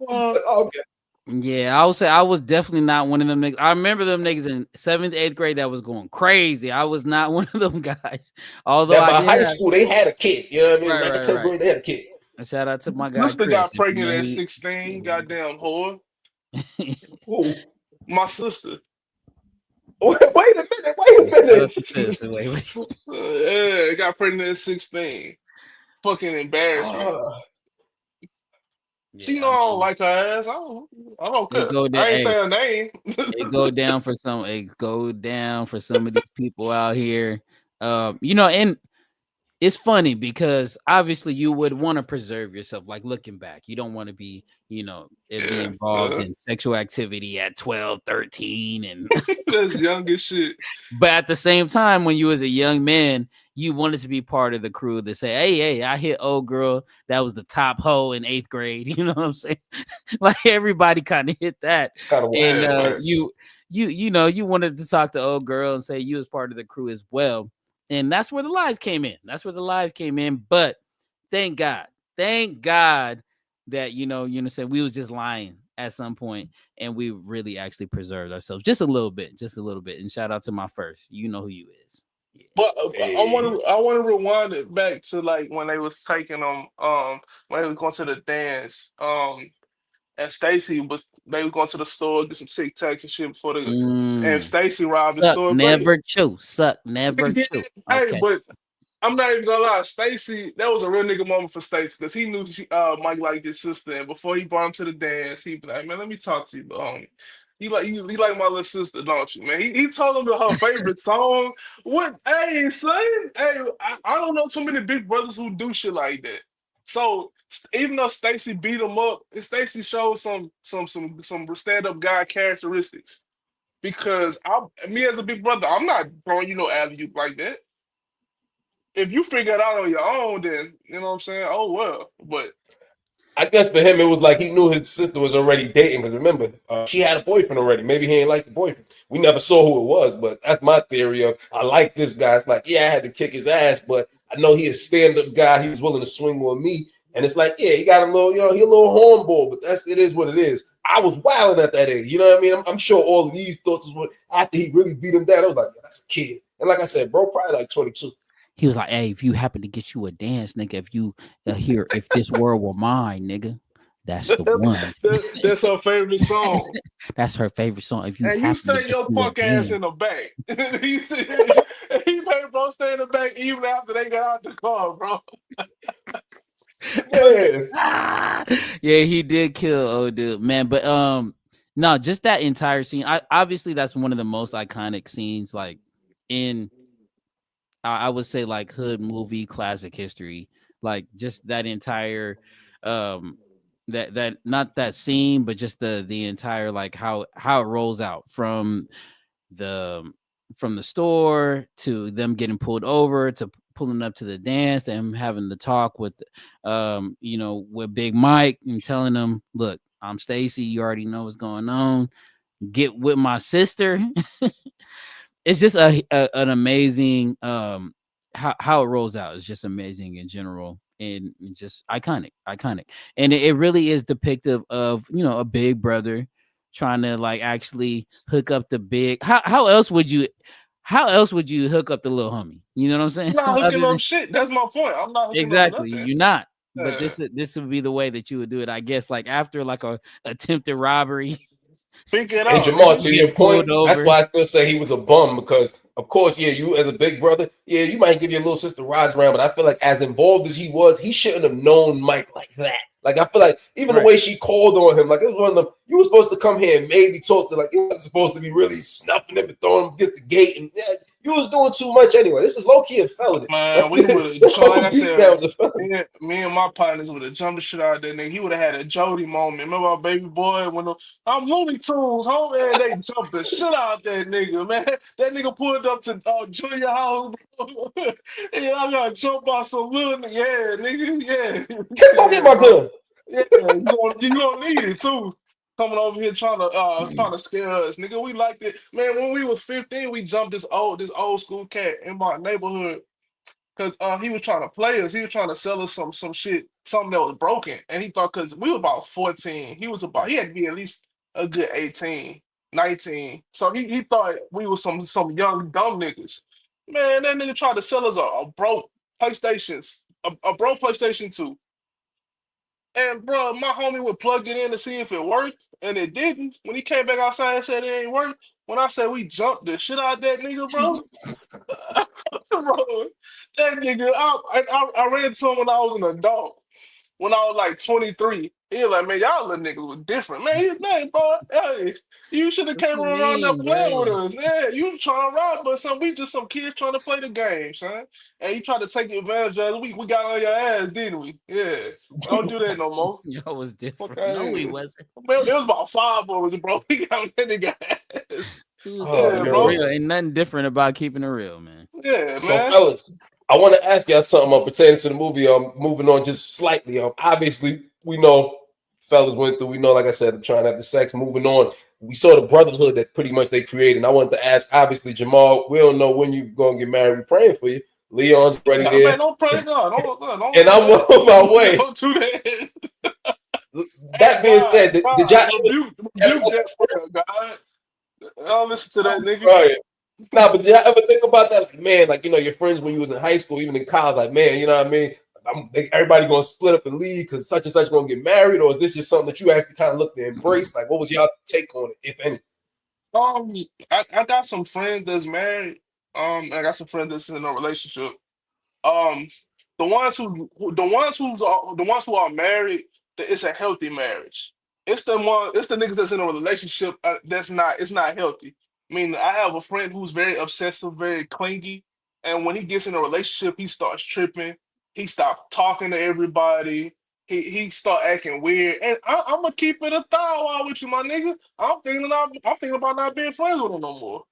okay. Yeah, I would say I was definitely not one of them niggas. I remember them niggas in 7th, 8th grade that was going crazy. I was not one of them guys. Although by high school, they had a kid. You know what I mean? Like 10th grade, they had a kid. A shout out to my guy. Sister Chris. got pregnant at 16, goddamn whore. Who? My sister. Wait a minute. Yeah, got pregnant at 16. Fucking embarrassment. She know I don't like her ass. I don't care. I ain't say her name. It go down for some of these people out here. And it's funny because obviously you would want to preserve yourself. Like looking back, you don't want to be, be involved in sexual activity at 12, 13 and that's young as shit. But at the same time, when you was a young man, you wanted to be part of the crew to say, hey, I hit old girl that was the top hoe in 8th grade. You know what I'm saying? Like everybody kind of hit that. And you wanted to talk to old girl and say you was part of the crew as well. And that's where the lies came in. But thank God that, said we was just lying at some point and we really actually preserved ourselves just a little bit. And shout out to my first, you know who you is. Yeah. But I want to rewind it back to like when they was taking them, when they was going to the dance, and Stacy they were going to the store get some Tic Tacs and shit before and Stacy robbed the store. Never chew. Okay. Hey, but I'm not even gonna lie, Stacy, that was a real nigga moment for Stacy because he knew Mike liked his sister, and before he brought him to the dance, he'd be like, "Man, let me talk to you, homie. You like my little sister, don't you, man?" He told him her favorite song. What? Hey, son. Hey, I don't know too many big brothers who do shit like that. So even though Stacy beat him up, Stacy showed some stand-up guy characteristics. Because me as a big brother, I'm not throwing you no alley-oop like that. If you figure it out on your own, then you know what I'm saying. Oh well, but I guess for him it was like he knew his sister was already dating. Because remember, she had a boyfriend already. Maybe he ain't like the boyfriend. We never saw who it was, but that's my theory of I like this guy. It's like, yeah, I had to kick his ass, but I know he a stand-up guy. He was willing to swing on me, and it's like, yeah, he got a little, he a little hornball, but it is what it is. I was wilding at that age. You know what I mean? I'm sure all of these thoughts was after he really beat him down. I was like, yeah, that's a kid. And like I said, bro, probably like 22. He was like, hey, if you happen to get you a dance, nigga, if you hear if this world were mine, nigga, that's the one. That's her favorite song. That's her favorite song. If you and you stay your punk ass in the back. He made bro stay in the back even after they got out the car, bro. Yeah, he did kill old dude, man. But no, just that entire scene. Obviously that's one of the most iconic scenes, like in I would say like hood movie classic history. Like just that entire that not that scene, but just the entire like how it rolls out from the store to them getting pulled over to pulling up to the dance and having the talk with with Big Mike and telling them, look, I'm Stacy, you already know what's going on, get with my sister. It's just an amazing how it rolls out. It's just amazing in general and just iconic. And it really is depictive of a big brother trying to like actually hook up the big. How else would you hook up the little homie? You know what I'm saying? I'm not hooking up shit. That's my point. I'm not hooking exactly. up nothing. You're not. but Yeah. this would be the way that you would do it, I guess. Like after like a attempted robbery, Figure it And out, Jamal, nigga. to your get point, pulled that's over. why I still say he was a bum because, of course, yeah, you as a big brother, yeah, you might give your little sister rides around, but I feel like as involved as he was, he shouldn't have known Mike like that. Like I feel like even the Right. way she called on him, like it was one of them. You were supposed to come here and maybe talk to, like you wasn't supposed to be really snuffing him and throwing him against the gate, and yeah, you was doing too much anyway. This is low key a felony. Man, we would have, The like whole I beat down said, was a felony. me and my partners would have jumped the shit out of that nigga. He would have had a Jody moment. Remember our baby boy when I'm Looney Tunes, home man, they jumped the shit out that nigga, man. That nigga pulled up to junior house, bro. Yeah, I got jumped by some little nigga. Yeah, nigga, yeah. Get go get Yeah, my bro. gun. Yeah, you gonna need it too. Coming over here trying to scare us, nigga. We liked it, man. When we was 15, we jumped this old school cat in my neighborhood because he was trying to play us. He was trying to sell us some shit, something that was broken, and he thought because we were about 14, he had to be at least a good 18, 19. So he thought we was some young dumb niggas. Man, that nigga tried to sell us a broke a broke PlayStation 2. And bro, my homie would plug it in to see if it worked, and it didn't. When he came back outside and said it ain't work, when I said we jumped the shit out that nigga, bro, bro, that nigga, I ran into him when I was an adult. When I was like 23, he was like, man, y'all little niggas was different. Man, bro, hey, you should have What came you around there mean, playing with bro? us. Yeah, you trying to rob us, son. We just some kids trying to play the game, son. And you tried to take advantage of us. We got on your ass, didn't we? Yeah. Don't do that no more. Y'all was different. No, he Okay. wasn't. Man, it was about five of us, bro. We got on that nigga ass. He was Oh Yeah, keeping it bro. man. real. Ain't nothing different about keeping it real, man. Yeah, So, man. fellas, I want to ask y'all something pertaining to the movie. Moving on just slightly. Obviously, we know fellas went through. We know, like I said, trying to have the sex. Moving on, we saw the brotherhood that pretty much they created. And I wanted to ask, obviously, Jamal. We don't know when you gonna get married. We're praying for you. Leon's ready Yeah, man, there, don't pray God. Don't and do I'm that. on my way. Don't do that. Hey, That being said, did y'all God, rebuke that prayer, God. I don't listen to that nigga. right? Nah, but did y'all ever think about that? Like, man, like your friends when you was in high school, even in college, like, man, you know what I mean? Everybody gonna split up and leave because such and such gonna get married, or is this just something that you actually kind of look to embrace? Like, what was y'all take on it, if any? Um, I got some friends that's married. I got some friends that's in a relationship. Um, the ones who are married, it's a healthy marriage. It's the niggas that's in a relationship that's not it's not healthy. I mean, I have a friend who's very obsessive, very clingy, and when he gets in a relationship, he starts tripping. He stops talking to everybody. He start acting weird, and I'm gonna keep it a thou with you, my nigga. I'm thinking about not being friends with him no more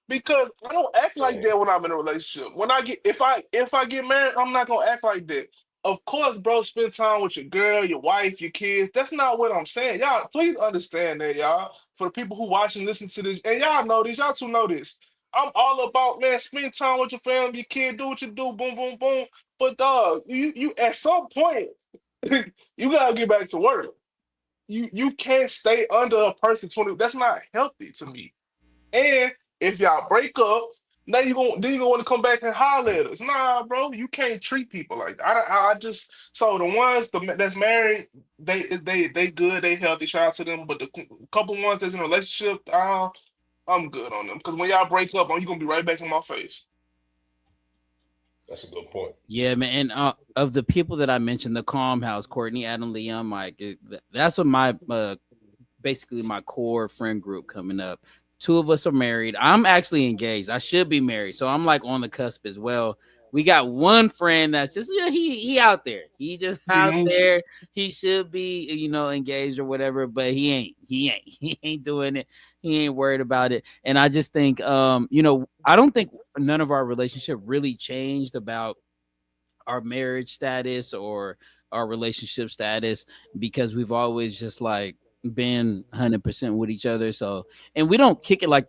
because I don't act like Man, that when I'm in a relationship. When I get if I get married, I'm not gonna act like that. Of course, bro, spend time with your girl, your wife, your kids. That's not what I'm saying. Y'all, please understand that, y'all. For the people who watch and listen to this, and y'all know this, y'all two know this. I'm all about, man, spend time with your family, your kid, do what you do, boom, boom, boom. But dog, you at some point, you gotta get back to work. You can't stay under a person 20. That's not healthy to me. And if y'all break up, now you gonna want to come back and holler at us. Nah, bro, you can't treat people like that. I just so the ones that's married, they good, they healthy. Shout out to them. But the couple ones that's in a relationship, I'm good on them. Because when y'all break up, you gonna be right back in my face. that's a good point. Yeah, man. And of the people that I mentioned, the Calm House, Courtney, Adam, Leon, Mike, that's what my basically my core friend group coming up. Two of us are married. I'm actually engaged. I should be married, so I'm like on the cusp as well. We got one friend that's just he out there. He just out Mhm. there. He should be engaged or whatever, but he ain't. He ain't. He ain't doing it. He ain't worried about it. And I just think I don't think none of our relationship really changed about our marriage status or our relationship status because we've always just like been 100% with each other. So, and we don't kick it like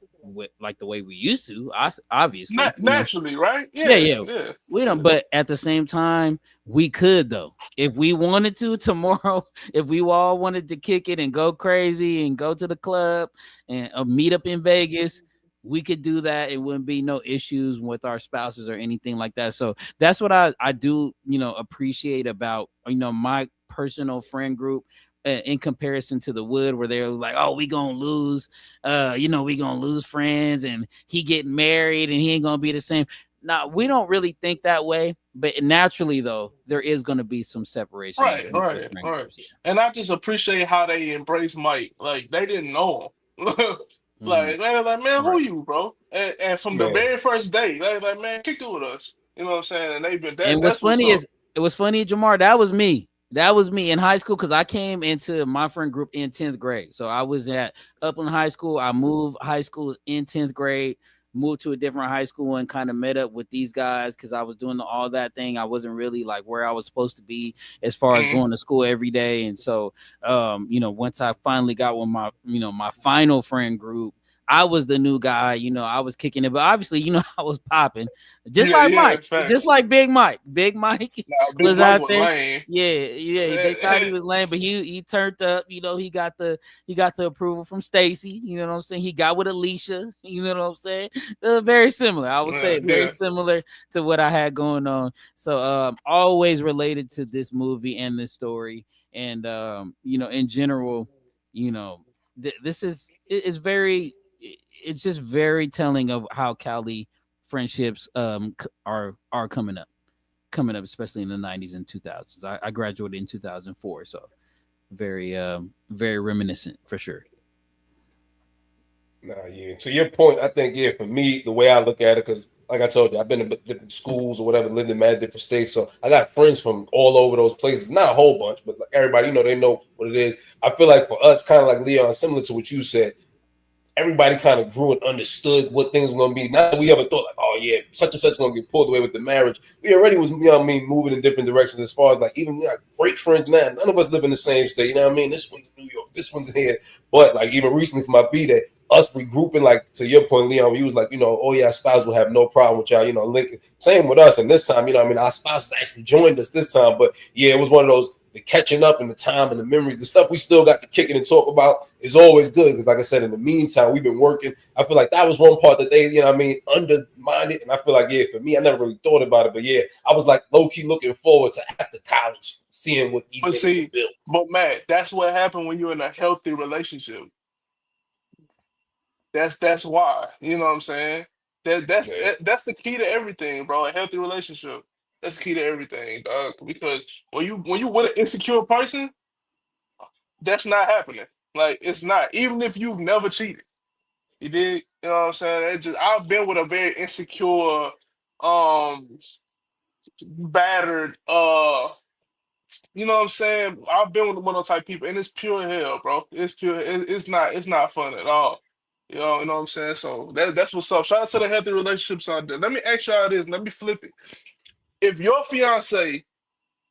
the way we used to. Obviously, Naturally, right? yeah, Yeah, yeah, yeah, we don't. yeah. But at the same time, we could though if we wanted to tomorrow. If we all wanted to kick it and go crazy and go to the club and meet up in Vegas. we could do that. It wouldn't be no issues with our spouses or anything like that. So that's what I do, appreciate about, my personal friend group, in comparison to the Wood, where they're like, oh, we gonna lose, we gonna lose friends, and he getting married and he ain't gonna be the same. Now, we don't really think that way, but naturally, though, there is going to be some separation Right, with those right, friend right. groups. Yeah. And I just appreciate how they embrace Mike. Like they didn't know him. Mhm. Like they were like, man, who Right. you, bro? And from the Man, very first day, they were like, man, kick it with us. You know what I'm saying? And they've been that. And what's That's what's funny up. is, it was funny, Jamar. That was me. That was me in high school, because I came into my friend group in 10th grade. So I was at Upland High School. I moved high schools in 10th grade, moved to a different high school, and kind of met up with these guys because I was doing all that thing. I wasn't really like where I was supposed to be as far as Mhm. going to school every day. And so, once I finally got with my, my final friend group, I was the new guy, I was kicking it, but obviously, I was popping just Yeah, like yeah, Mike, just facts. like Big Mike. Big Mike Now, Big was Mike out was there. lame. Yeah, yeah. They thought he was lame, but he turned up. He got the approval from Stacy. You know what I'm saying? He got with Alicia. You know what I'm saying? Very similar. I would say very Yeah. similar to what I had going on. So always related to this movie and this story, and in general, you know, this is very. It's just very telling of how Cali friendships are coming up, especially in the 90s and 2000s. I graduated in 2004, so very reminiscent for sure. nah, yeah. To your point, I think, yeah, for me, the way I look at it, because like I told you, I've been in different schools or whatever, lived in mad different states. So I got friends from all over those places. Not a whole bunch, but like everybody, they know what it is. I feel like for us, kind of like Leon, similar to what you said, everybody kind of grew and understood what things were going to be. Not that we ever thought like, oh yeah, such and such going to get pulled away with the marriage. We already was, moving in different directions as far as like even we got great friends now. None of us live in the same state. You know what I mean? This one's in New York, this one's here. But like even recently for my B-Day, us regrouping, like to your point, Leon, he was like, oh yeah, our spouse will have no problem with y'all, linking. Same with us. And this time, our spouses actually joined us this time. But yeah, it was one of those, the catching up and the time and the memories, the stuff we still got to kick it and talk about is always good. Because like I said, in the meantime, we've been working. I feel like that was one part that they, undermined it. And I feel like, yeah, for me, I never really thought about it. But yeah, I was like low-key looking forward to after college, seeing what these But things were see, built. but Matt, that's what happened when you're in a healthy relationship. That's why. You know what I'm saying? Yeah. That's the key to everything, bro. A healthy relationship. That's the key to everything, dog. Because when you with an insecure person, that's not happening. Like it's not. Even if you've never cheated. You did, you know what I'm saying? I've been with a very insecure, um, battered, you know what I'm saying? I've been with one of those type of people, and it's pure hell, bro. It's pure. It's not fun at all. You know what I'm saying? So that's what's up. Shout out to the healthy relationships out there. Let me ask y'all this. Let me flip it. If your fiance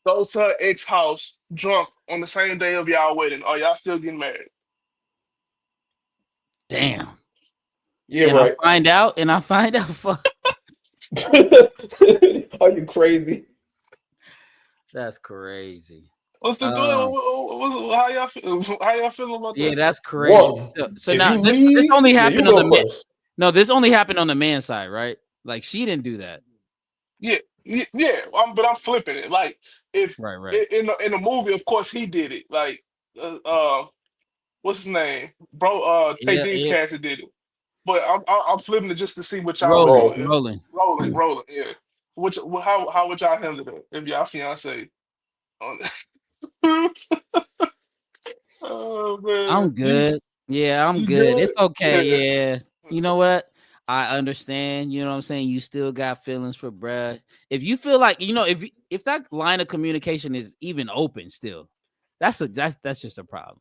goes to her ex house drunk on the same day of y'all wedding, are y'all still getting married? Damn. Yeah, And I right. find out, and I find out. Are you crazy? That's crazy. What's the Um, deal? How y'all feel? How y'all feeling about yeah, that? that's crazy. One, So if now you this leave, only yeah, you happened on the go man. first. No, this only happened on the man side, right? Like she didn't do that. Yeah, yeah. But I'm flipping it. Like if Right, right. in the movie, of course he did it. Like what's his name, bro? Yeah, KD's yeah. character did it. But I'm flipping it just to see what y'all would Rolling, do. Roll. rolling. Rolling. Yeah. How would y'all handle that if y'all fiance? On oh man, I'm good. Yeah, I'm you good. It's good? okay. Yeah. Yeah. You know what? I understand. You know what I'm saying? You still got feelings for bruh. If you feel like, if that line of communication is even open still, that's just a problem.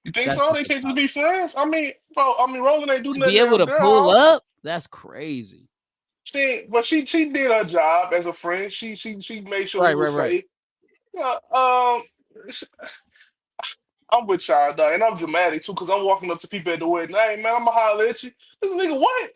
You think That's so? just They a can't just problem. be friends? I mean, bro. I mean, Roland ain't do To be nothing able at to their pull house. up, that's crazy. But she did her job as a friend. She made sure Right, he right, was right. safe. Yeah, I'm with y'all, dog, and I'm dramatic too, cause I'm walking up to people at the wedding. Hey, man, I'ma holler at you. This nigga, what?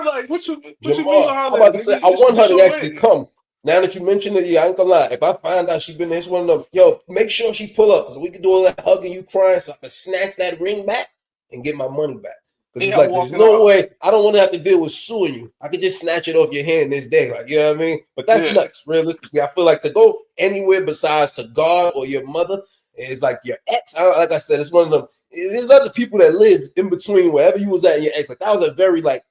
Like, what you mean you Jamar, I'm holler at about me, to say, nigga? I want her This to your actually wedding. come. Now that you mentioned it, yeah, I ain't gonna lie. If I find out she been there, it's one of them, yo, make sure she pull up so we can do all that hugging, you crying, so I can snatch that ring back and get my money back. Because it's like, there's no way I don't want to have to deal with suing you. I could just snatch it off your hand this day. Like, you know what I mean? But that's nuts. Realistically, I feel like to go anywhere besides to God or your mother is like your ex. Like I said, it's one of them. There's other people that live in between wherever you was at and your ex. Like, that was a very, like,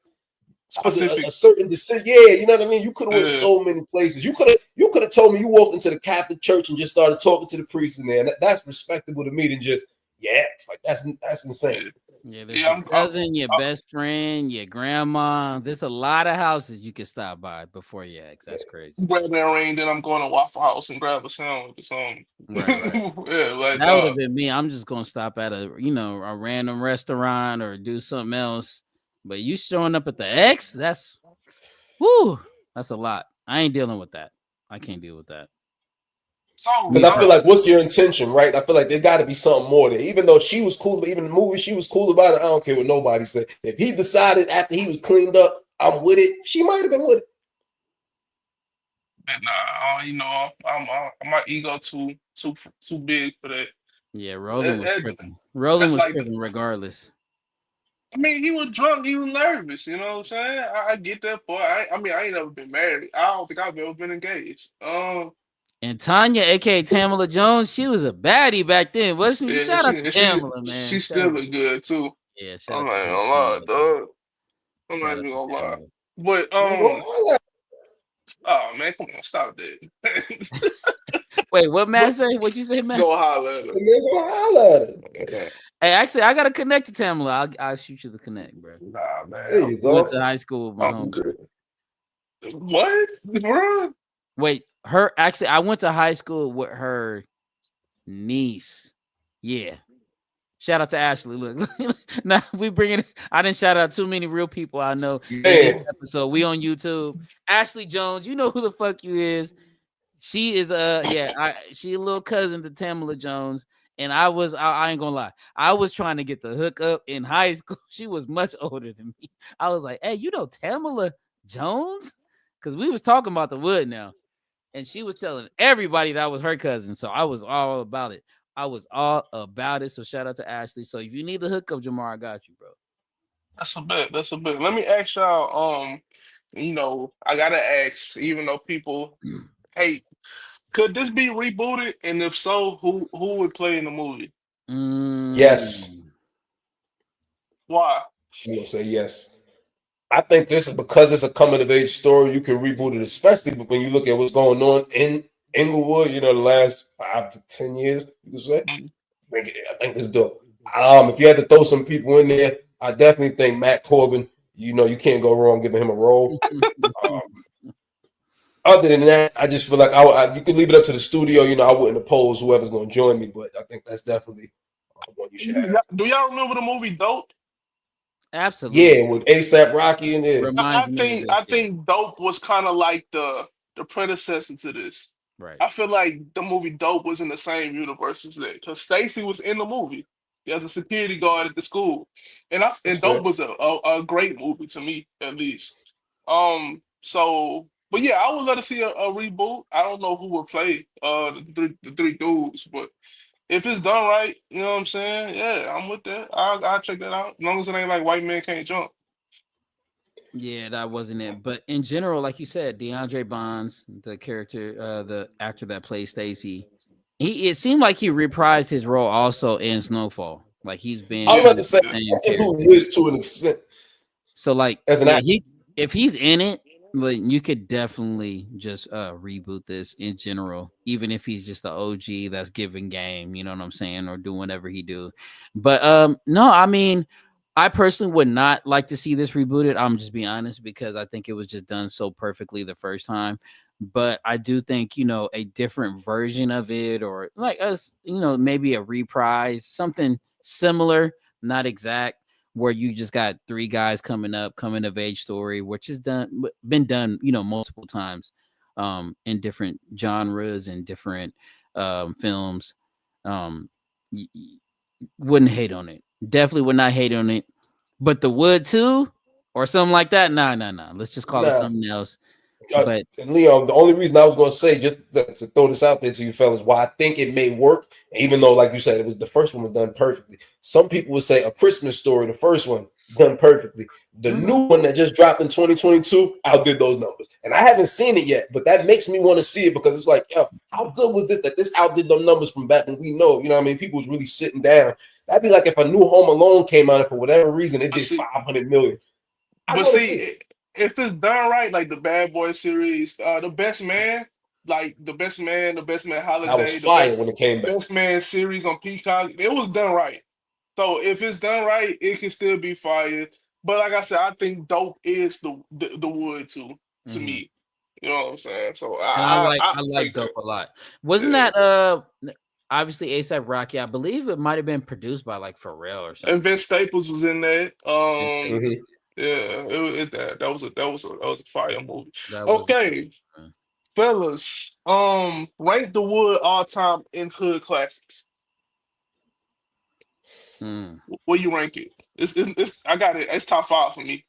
a certain decision. Yeah, you know what I mean? You could have went so many places. You could have told me you walked into the Catholic church and just started talking to the priest in there. And that's respectable to me than just your ex. Like, that's insane. Yeah, there's your cousin, your best friend, your grandma. There's a lot of houses you can stop by before your ex. That's crazy. Grab that ring, then I'm going to Waffle House and grab a sandwich or something. Right. Yeah, like that would have been me. I'm just gonna stop at a random restaurant or do something else. But you showing up at the X, that's a lot. I ain't dealing with that. I can't deal with that. Because I feel like, what's your intention, right? I feel like there got to be something more there. Even though she was cool, even the movie, she was cool about it. I don't care what nobody said. If he decided after he was cleaned up, I'm with it, she might have been with it. Nah, my ego too big for that. Yeah, Roland was tripping. Roland was tripping regardless. I mean, he was drunk. He was nervous. You know what I'm saying? I get that part. I ain't never been married. I don't think I've ever been engaged. And Tanya, aka Tamala Jones, she was a baddie back then, wasn't she? Shout out to Tamala, man. She still look good too. Yeah, I'm not gonna lie, dog. I'm not even gonna lie. But oh man, come on, stop that. Wait, what man say? What you say, man? Go holler at her. Go holler at her. Hey, actually, I gotta connect to Tamala. I'll shoot you the connect, bro. Nah, man. There you go. Went to high school with my homie. What, bro? Wait, I went to high school with her niece. Yeah. Shout out to Ashley. Look, now we bringing. I didn't shout out too many real people I know in this episode. We on YouTube. Ashley Jones, you know who the fuck you is. She is she a little cousin to Tamala Jones. And I ain't gonna lie, I was trying to get the hook up in high school. She was much older than me. I was like, hey, you know Tamala Jones? Because we was talking about TheWood now. And she was telling everybody that was her cousin. So I was all about it. So shout out to Ashley. So if you need the hookup, Jamar, I got you, bro. That's a bet. Let me ask y'all, I gotta ask, even though people hate, could this be rebooted? And if so, who would play in the movie? Yes. Why? I'm gonna say yes. I think this is because it's a coming of age story. You can reboot it, especially when you look at what's going on in Inglewood. The last 5 to 10 years. You can say. I think it's dope. If you had to throw some people in there, I definitely think Matt Corbin. You can't go wrong giving him a role. Other than that, I just feel like you could leave it up to the studio. I wouldn't oppose whoever's going to join me, but I think that's definitely one you should have. Do y'all remember the movie Dope? Absolutely. Yeah, with ASAP Rocky in there. I think Dope was kind of like the predecessor to this. Right. I feel like the movie Dope was in the same universe as that because Stacey was in the movie. He was a security guard at the school, and Dope was a great movie to me, at least. But yeah, I would love to see a reboot. I don't know who would play the three dudes, but if it's done right, you know what I'm saying? Yeah, I'm with that. I'll check that out. As long as it ain't like White Man Can't Jump. Yeah, that wasn't it. But in general, like you said, DeAndre Bonds, the character, the actor that plays Stacy, it seemed like he reprised his role also in Snowfall. Like he's been. I was about to say, who he is to an extent. So like, if he's in it, like you could definitely just reboot this in general, even if he's just the OG that's giving game, you know what I'm saying, or doing whatever he do. But no, I mean, I personally would not like to see this rebooted. I'm just being honest because I think it was just done so perfectly the first time. But I do think, a different version of it, or like us, maybe a reprise, something similar, not exact, where you just got 3 guys coming of age story, which is been done, multiple times in different genres and different films. Wouldn't hate on it. Definitely would not hate on it. But TheWood too, or something like that. Nah. Let's just call it something else. But Leon, the only reason I was going to say, just to throw this out there to you fellas, why I think it may work, even though, like you said, the first one was done perfectly. Some people would say A Christmas Story, the first one, done perfectly. The Mhm. new one that just dropped in 2022 outdid those numbers. And I haven't seen it yet, but that makes me want to see it because it's like, yo, how good was this that this outdid them numbers from back when we know, you know what I mean? People was really sitting down. That'd be like if a new Home Alone came out and for whatever reason it But did see, 500 million. I but want to see it. see, if it's done right, like the Bad Boy series, the Best Man, like the Best Man That was Holiday, fire when it came back. Best Man series on Peacock, it was done right. So if it's done right, it can still be fire. But like I said, I think dope is the wood to Mhm. me. You know what I'm saying? So And I I like take that. Dope a lot. Wasn't Yeah. that obviously ASAP Rocky? I believe it might have been produced by like Pharrell or And something. Vince Staples was in there. Vince Staples. Mhm. Yeah, that was a fire movie. That was a good Okay, one. fellas, rank the wood all time in hood classics. Mm. Where you rank it? It's I got it. It's top five for me.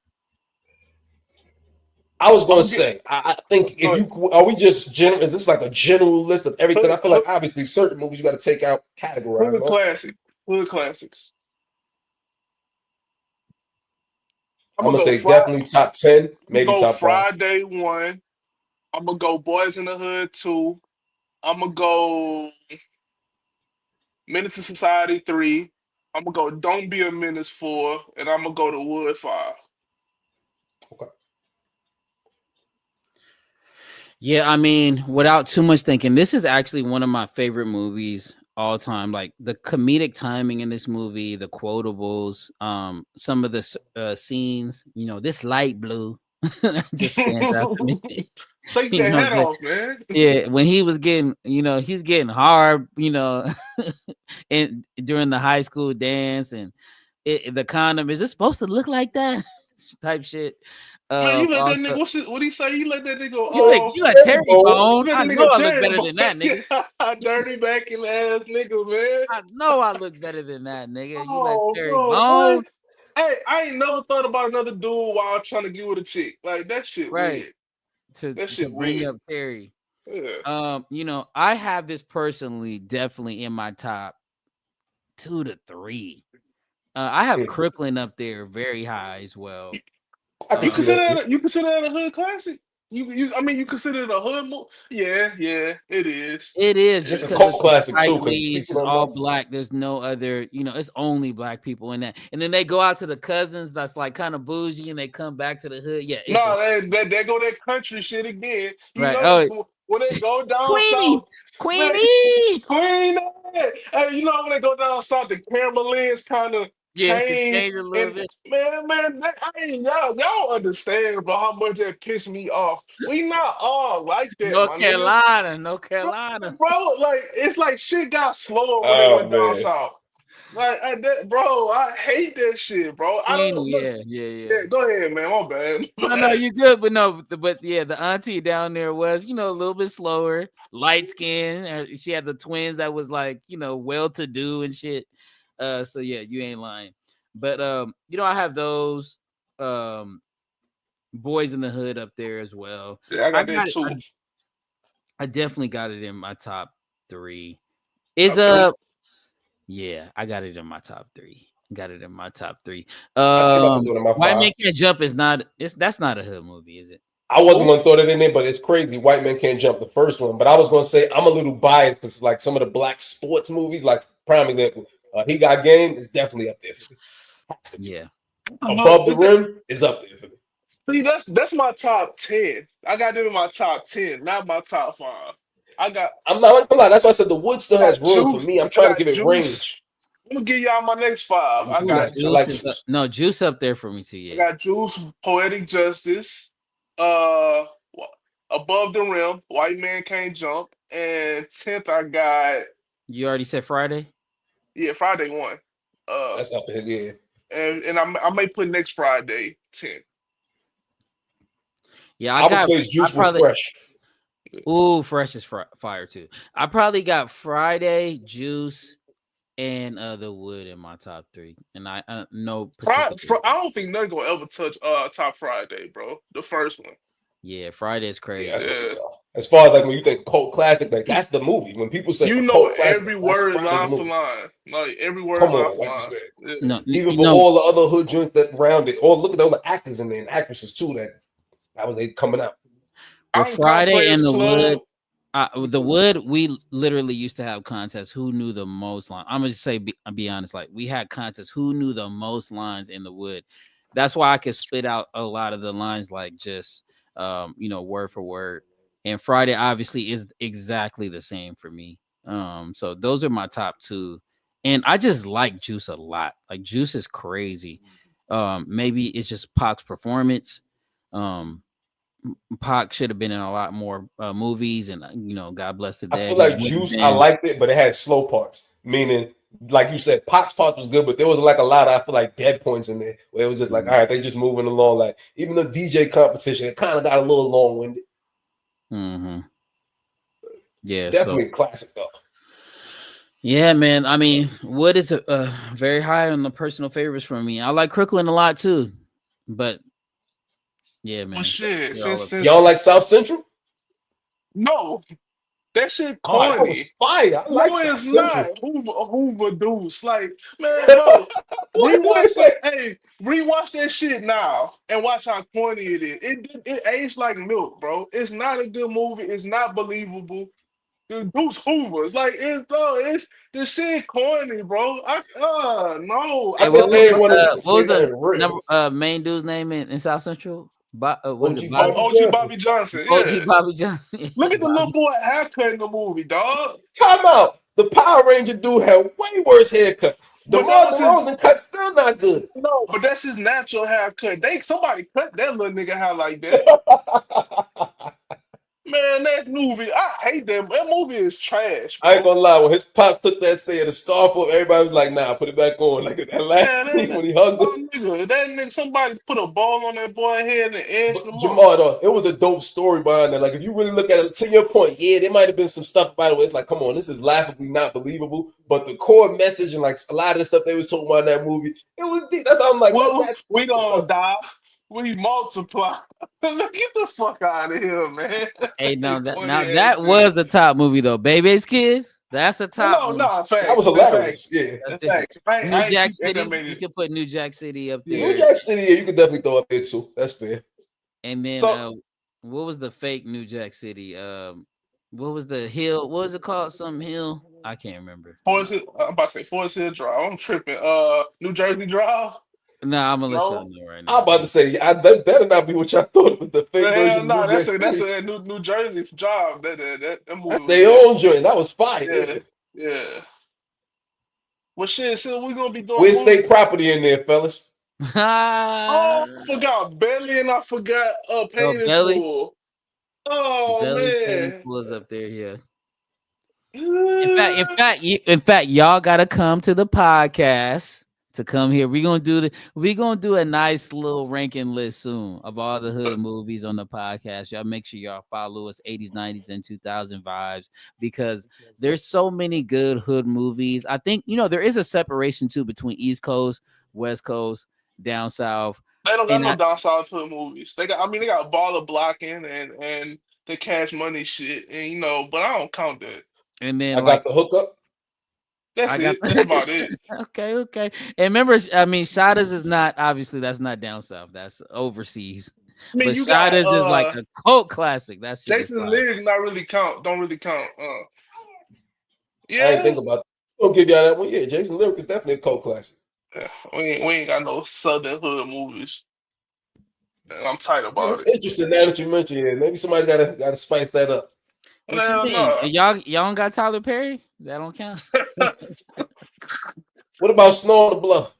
I was I'm gonna gonna get say, I think if go ahead. you are we just general? Is this like a general list of everything? I Hood, feel like obviously certain movies you got to take out, categorize. hood No, classic. Hood classics. I'm I'm gonna gonna go say Friday. definitely top 10, I'm maybe gonna go top five. Friday one. I'm gonna go Boys in the Hood two. I'm gonna go Menace to Society three. I'm gonna go Don't Be a Menace four, and I'm gonna go to Wood five. Okay. Yeah, I mean, without too much thinking, this is actually one of my favorite movies all time. Like the comedic timing in this movie, the quotables, some of the scenes. This light blue just stands out to me. Take You that know what I'm hat saying? off, man. Yeah, when he was getting, he's getting hard, and during the high school dance and the condom, is it supposed to look like that? Type shit. Man, you let that nigga. Also, What he say? You let that nigga. you like There you Terry go. Bone. You let I that know nigga I look Terry better boy. than that, nigga. Dirty backing ass nigga, man. I know I look better than that, nigga. You like Oh, Terry bro, Bone, what? Hey, I ain't never thought about another dude while trying to get with a chick. Like that shit right? weird. To That to shit bring weird. up Terry. Yeah. I have this personally definitely in my top 2 to 3. I have Hmm. Crooklyn up there very high as well. I can You see Um, consider that. that a hood classic? I mean, you consider it a hood movie? Yeah, yeah, it is. it is It's just a Yeah. because cult it's a classic Spike too, because Lee. It's people just don't all know. black. There's no other, it's only black people in that. And then they go out to the cousins that's like kind of bougie, and they come back to the hood. Yeah, it's a No, they go that country shit again. You right. know Oh, when they go down Queenie, south, man, Queenie. Queen. Hey, you know when they go down south, the camera lens kind of Yeah, to change. change a little And bit. man, y'all understand, bro, how much that pissed me off. We not all like that, North my nigga. Carolina, North Carolina. Bro, like it's like shit got slower when they Oh went down man, south. Bro, I hate that shit, bro. I Queenie, don't look. yeah, yeah, yeah. Yeah, go ahead, man. My bad. No, you good, but no, but yeah, the auntie down there was, a little bit slower, light skin. She had the twins that was like, well to do and shit. So yeah, you ain't lying. But I have those boys in the hood up there as well. Yeah, I I got that got it. too. I definitely got it in my top 3. Is Top three. Yeah, I got it in my top 3. Got it in my top 3. I think I could do it in my White five. Man Can't Jump is not. That's not a hood movie, is it? I wasn't Who? gonna throw that in there, but it's crazy. White Men Can't Jump, the first one. But I was gonna say I'm a little biased because like some of the black sports movies, like prime example, He Got Game is definitely up there for me. Has to be. Yeah. Above the Is that, Rim is up there for me. see, that's my top 10. I got it in my top 10, not my top five. I got I'm not gonna lie. That's why I said the Wood still I has got room for Juice. me. I'm I trying to got give it Juice. range. I'm gonna give y'all my next five. I'm doing that. I Juice like is Juice. Juice up there for me too. I Yeah, got Juice, Poetic Justice, uh, Above the Rim, White Man Can't Jump, and 10th I got you already said Friday. Friday one. Uh, That's up there. Yeah. and I may put next Friday 10. Yeah, I would place I Juice with probably. Fresh. Ooh, Fresh is fire too. I probably got Friday, Juice, and TheWood in my top 3, and no particular. I don't think nothing gonna ever touch Top Friday, bro. The first one. Yeah, Friday's crazy. Yeah, that's gonna be Yeah. tough. As far as like when you think cult classic, like that's the movie. When people say You a know cult classic, every that's word Friday's the line for movie. line. Like every word Come line on, for like you line. said. Yeah. No, Even you for know, all the other hood joints that round it, or look at all the actors in there and actresses too that was they coming out. with I'm Friday Cosplayers and the Wood, Club. the Wood, we literally used to have contests. Who knew the most lines? I'm gonna just say, be honest. Like we had contests. Who knew the most lines in the Wood? That's why I could spit out a lot of the lines, like just word for word. And Friday obviously is exactly the same for me. So those are my top two. And I just like Juice a lot. Like Juice is crazy. Maybe it's just Pac's performance. Um, Pac should have been in a lot more movies, and God bless the I dead. feel He like would have Juice, I been. liked it, but it had slow parts. Meaning, like you said, Pac's parts was good, but there was like a lot of I feel like dead points in there where it was just like, all right, they just moving along. Like even the DJ competition, it kind of got a little long winded. Mm-hmm. Yeah, Definitely so a classic though. yeah, man. I mean, Wood is very high on the personal favorites for me. I like Crooklyn a lot too, but yeah, Well, man, shit. they're all up there. Y'all don't like South Central? No, that shit Oh, that was corny. fire. I No, like South it's Central. not. Hoover Deuce. Like, man, bro, Wait, rewatch wait. that. Hey, rewatch that shit now and watch how corny it is. It aged like milk, bro. It's not a good movie. It's not believable. The Deuce Hoover. It's like it's the shit corny, bro. No. I Hey, I what thought was think they the wanted to what say was the nothing real. number main dude's name in South Central? Was it OG Bobby? Bobby OG Johnson. Bobby Johnson. OG Yeah. Bobby Johnson. Look at the little Bobby. boy haircut in the movie, dog. Time out. The Power Ranger dude had way worse haircut. But that DeMar was his DeRozan cut still not good. no, but that's his natural haircut. Somebody cut that little nigga hair like that. Man, that movie, I hate that. That movie is trash, I ain't bro. gonna lie. When his pops took that say the scarf off, everybody was like, "Nah, put it back on." Like that last Man, scene when he hugged him. that nigga, somebody put a ball on that boy head and edged But him up. Jamar, though, it was a dope story behind that. Like, if you really look at it, to your point, yeah, there might have been some stuff about it where it's like, come on, this is laughably not believable. But the core message and like a lot of the stuff they was talking about in that movie, it was deep. That's how I'm like, Well, we it's gonna die. We multiply. Look, get the fuck out of here, man. Hey, now that Corny now ass that shit. was a top movie though. Baby's Kids. That's a top No, one. no, that was facts. That's facts. hilarious. Yeah. That's That's different. facts. New I ain't Jack keep City. You animated. can put New Jack City up Yeah, New there. Yeah. Jack City, yeah, you could definitely throw up there too. That's fair. And then So what was the fake New Jack City? What was the hill? What was it called? Some hill? I can't remember. Forest Hill, I'm about to say Forest Hill Drive. I'm tripping. New Jersey Drive. Nah, I'm gonna let y'all No, know right I'm now. about to say, that better not be what y'all thought it was the fake hell version of no. New Jack That's City. a New Jersey Drive. That movie That's was their lit. own joint. That was fire. Yeah, yeah. Well, shit. So we gonna be doing Where's movie. state property in there, fellas? Oh, I forgot Belly and I forgot Oh, Paid in Belly. Full. Oh Belly Payne man. was up there, yeah. In fact, y'all gotta come to the podcast to come here. We're gonna do a nice little ranking list soon of all the hood movies on the podcast. Y'all make sure y'all follow us 80s, 90s, and 2000 vibes because there's so many good hood movies. I think there is a separation too between East Coast, West Coast, down south. They don't got And no I, down south hood movies. They got baller blocking and the cash money shit, and but I don't count that. and I then got like the hookup. That's I got it. That's about it. okay. And remember, I mean, Shadas is not obviously that's not down south, that's overseas. I mean, But you got Shadas is like a cult classic. That shit is Jason fire. Lyric not really count. Don't really count. I ain't Yeah. think about that. I'll give y'all that one. Yeah, Jason Lyric is definitely a cult classic. Yeah, we ain't got no Southern hood movies. And I'm tight Yeah, about it's it. interesting now that you mentioned it. Maybe somebody gotta spice that up. What you Hell mean? no. Y'all don't got Tyler Perry? That don't count. What about Snow on the Bluff?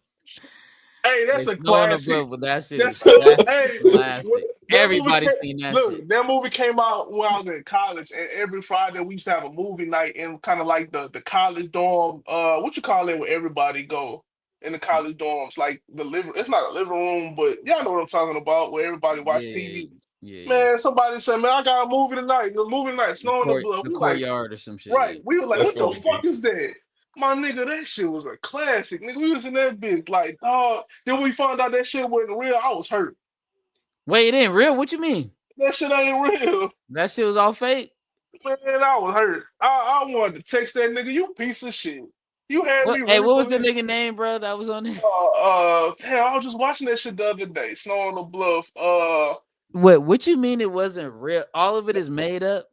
Hey, that's It's a no on the classic. blood, but that shit is That's hey, classic. that movie Everybody came, seen that shit. look, that movie came out when I was in college, and every Friday we used to have a movie night in kind of like the college dorm. What you call it where everybody go in the college dorms, like the living. It's not a living room, but y'all know what I'm talking about, where everybody watch Yeah, TV. yeah. Man, somebody said, "Man, I got a movie tonight. The movie night, Snow in the Blood." The We like, courtyard or some shit. Yeah. right? We were like, That's "What the gonna be. fuck is that?" My nigga, that shit was a classic. Nigga, we was in that bitch like, dog. Then we found out that shit wasn't real. I was hurt. Wait, it ain't real? What you mean? That shit ain't real. That shit was all fake. Man, I was hurt. I wanted to text that nigga, you piece of shit. You had What? me Hey, really what was the believe. nigga name, bro? That was on there. Damn, I was just watching that shit the other day. Snow on the Bluff. What you mean it wasn't real? All of it is made up.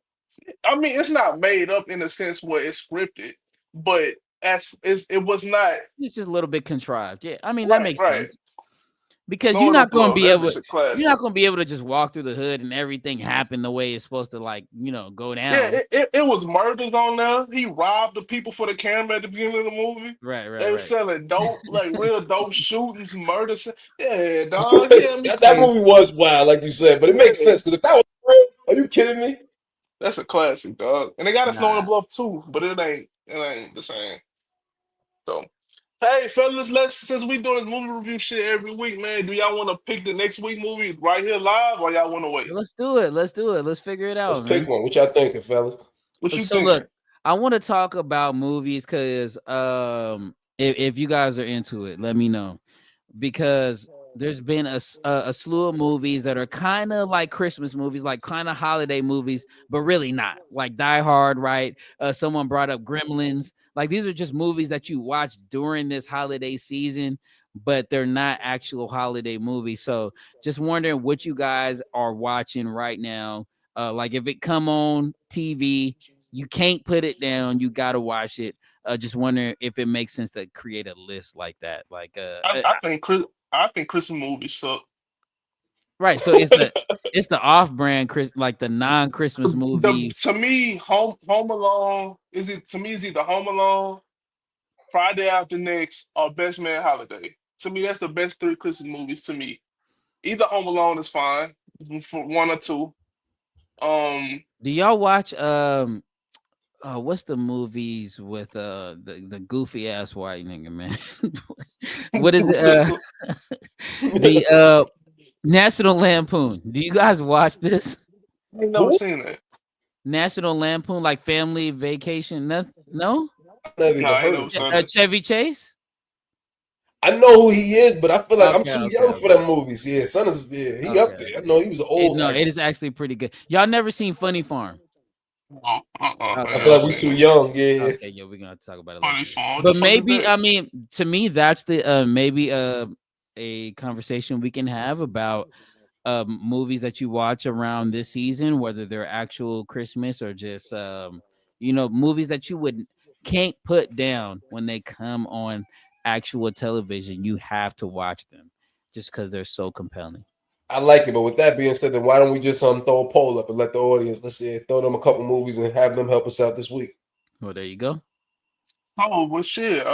I mean, it's not made up in the sense where it's scripted, but it was not. It's just a little bit contrived. Yeah, I mean that Right, makes right. sense because Snow you're on the not gonna Bluff. be That able. bitch a You're not classic. gonna be able to just walk through the hood and everything happen the way it's supposed to, like go Yeah, down. it was murders on there. He robbed the people for the camera at the beginning of the movie. Right, right, They were right. selling dope, like real dope shootings, murders. Yeah, dog. Yeah, me that crazy. movie was wild, like you said, but it makes Yeah, sense because if that was real, are you kidding me? that's a classic, dog. And they got a Snow on the Nah, Bluff too, but it ain't the same. So, hey, fellas, let's since we doing this movie review shit every week, man. Do y'all want to pick the next week movie right here live, or y'all want to wait? let's do it. Let's do it. Let's figure it Let's out, pick man. one. What y'all thinking, fellas? What you So look, thinking? I want to talk about movies because if you guys are into it, let me know. Because there's been a slew of movies that are kind of like Christmas movies, like kind of holiday movies, but really not. Like Die Hard, right? Someone brought up Gremlins. Like these are just movies that you watch during this holiday season, but they're not actual holiday movies. So just wondering what you guys are watching right now. Like if it come on TV, you can't put it down. You gotta watch it. Just wondering if it makes sense to create a list like that. Like I think Christmas movies suck. right. So it's the off-brand like the non-Christmas movies. To me, Home Alone is it to me is either Home Alone, Friday After Next, or Best Man Holiday. To me, that's the best three Christmas movies. To me, either Home Alone is fine for one or two. Um, Do y'all watch what's the movies with the goofy ass white nigga, man? What is it? The National Lampoon. Do you guys watch this? I ain't never Who? seen that. National Lampoon, like Family Vacation? No? I've never No, even I ain't heard never of it. seen that. Chevy Chase? I know who he is, but I feel like I'm Okay, too okay, young for okay. them movies. Yeah, son is he Okay, up there. I okay. know he was an old No, it actor. is actually pretty good. Y'all never seen Funny Farm? I I Okay, feel never like we okay. seen too that. young. Yeah, Okay, yeah, we're gonna have to talk about it Funny later. phone. What the But fuck is maybe, that? I mean, to me, that's the maybe a conversation we can have about movies that you watch around this season, whether they're actual Christmas or just movies that you would can't put down when they come on actual television. You have to watch them just because they're so compelling. I like it. But with that being said, then why don't we just throw a poll up and let the audience, let's say, throw them a couple movies and have them help us out this week. Well, there you go. Oh, well, shit.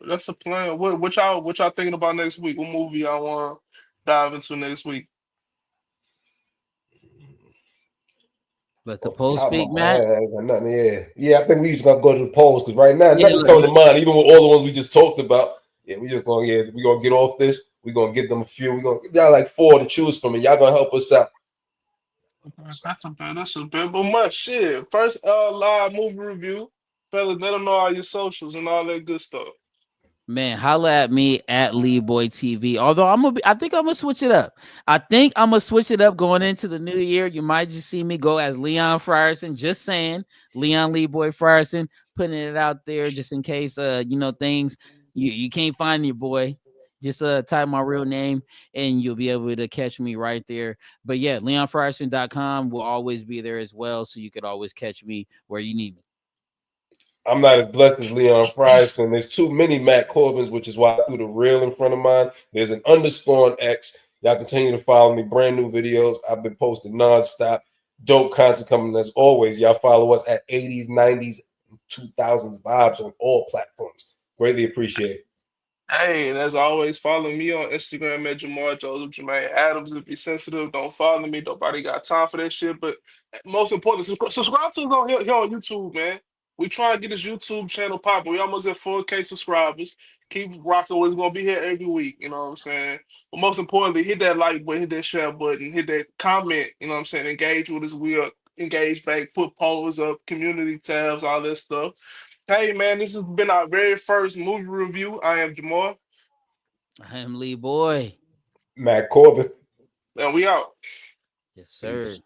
That's a plan. What y'all thinking about next week? What movie y'all want to dive into next week? Let the Off the poll top of speak, my Matt. head, I ain't got nothing. Yeah. I think we just gonna go to the polls because right now Yeah, nothing's coming to mind. Even with all the ones we just talked about. Yeah, we gonna get off this. We gonna give them a few. We gonna y'all like four to choose from, and y'all gonna help us out. That's a bit, but much shit. First, live movie review, fellas. Let them know all your socials and all that good stuff. man, holla at me at Lee Boy TV. Although I think I'm gonna switch it up. I think I'm gonna switch it up going into the new year. You might just see me go as Leon Frierson. Just saying, Leon Lee Boy Frierson, putting it out there just in case things you can't find your boy. Just type my real name and you'll be able to catch me right there. But yeah, leonfrierson.com will always be there as well. So you could always catch me where you need me. I'm not as blessed as Leon Price, and there's too many Matt Corbins, which is why I threw the real in front of mine. There's an underscore on X. Y'all continue to follow me. Brand new videos. I've been posting nonstop. Dope content coming as always. Y'all follow us at 80s, 90s, 2000s vibes on all platforms. Greatly appreciate it. Hey, and as always, follow me on Instagram at Jamar Joseph Jermaine Adams. If you're sensitive, don't follow me. Nobody got time for that shit. But most important, subscribe to us here on YouTube, man. We try and get this YouTube channel popping. We almost at 4K subscribers. Keep rocking. We're gonna be here every week. You know what I'm saying? But most importantly, hit that like button, hit that share button, hit that comment. You know what I'm saying? Engage with us. We are engage back, put polls up, community tabs, all that stuff. Hey man, this has been our very first movie review. I am Jamar, I am Lee Boy. Matt Corbin. and we out. Yes, sir. Peace.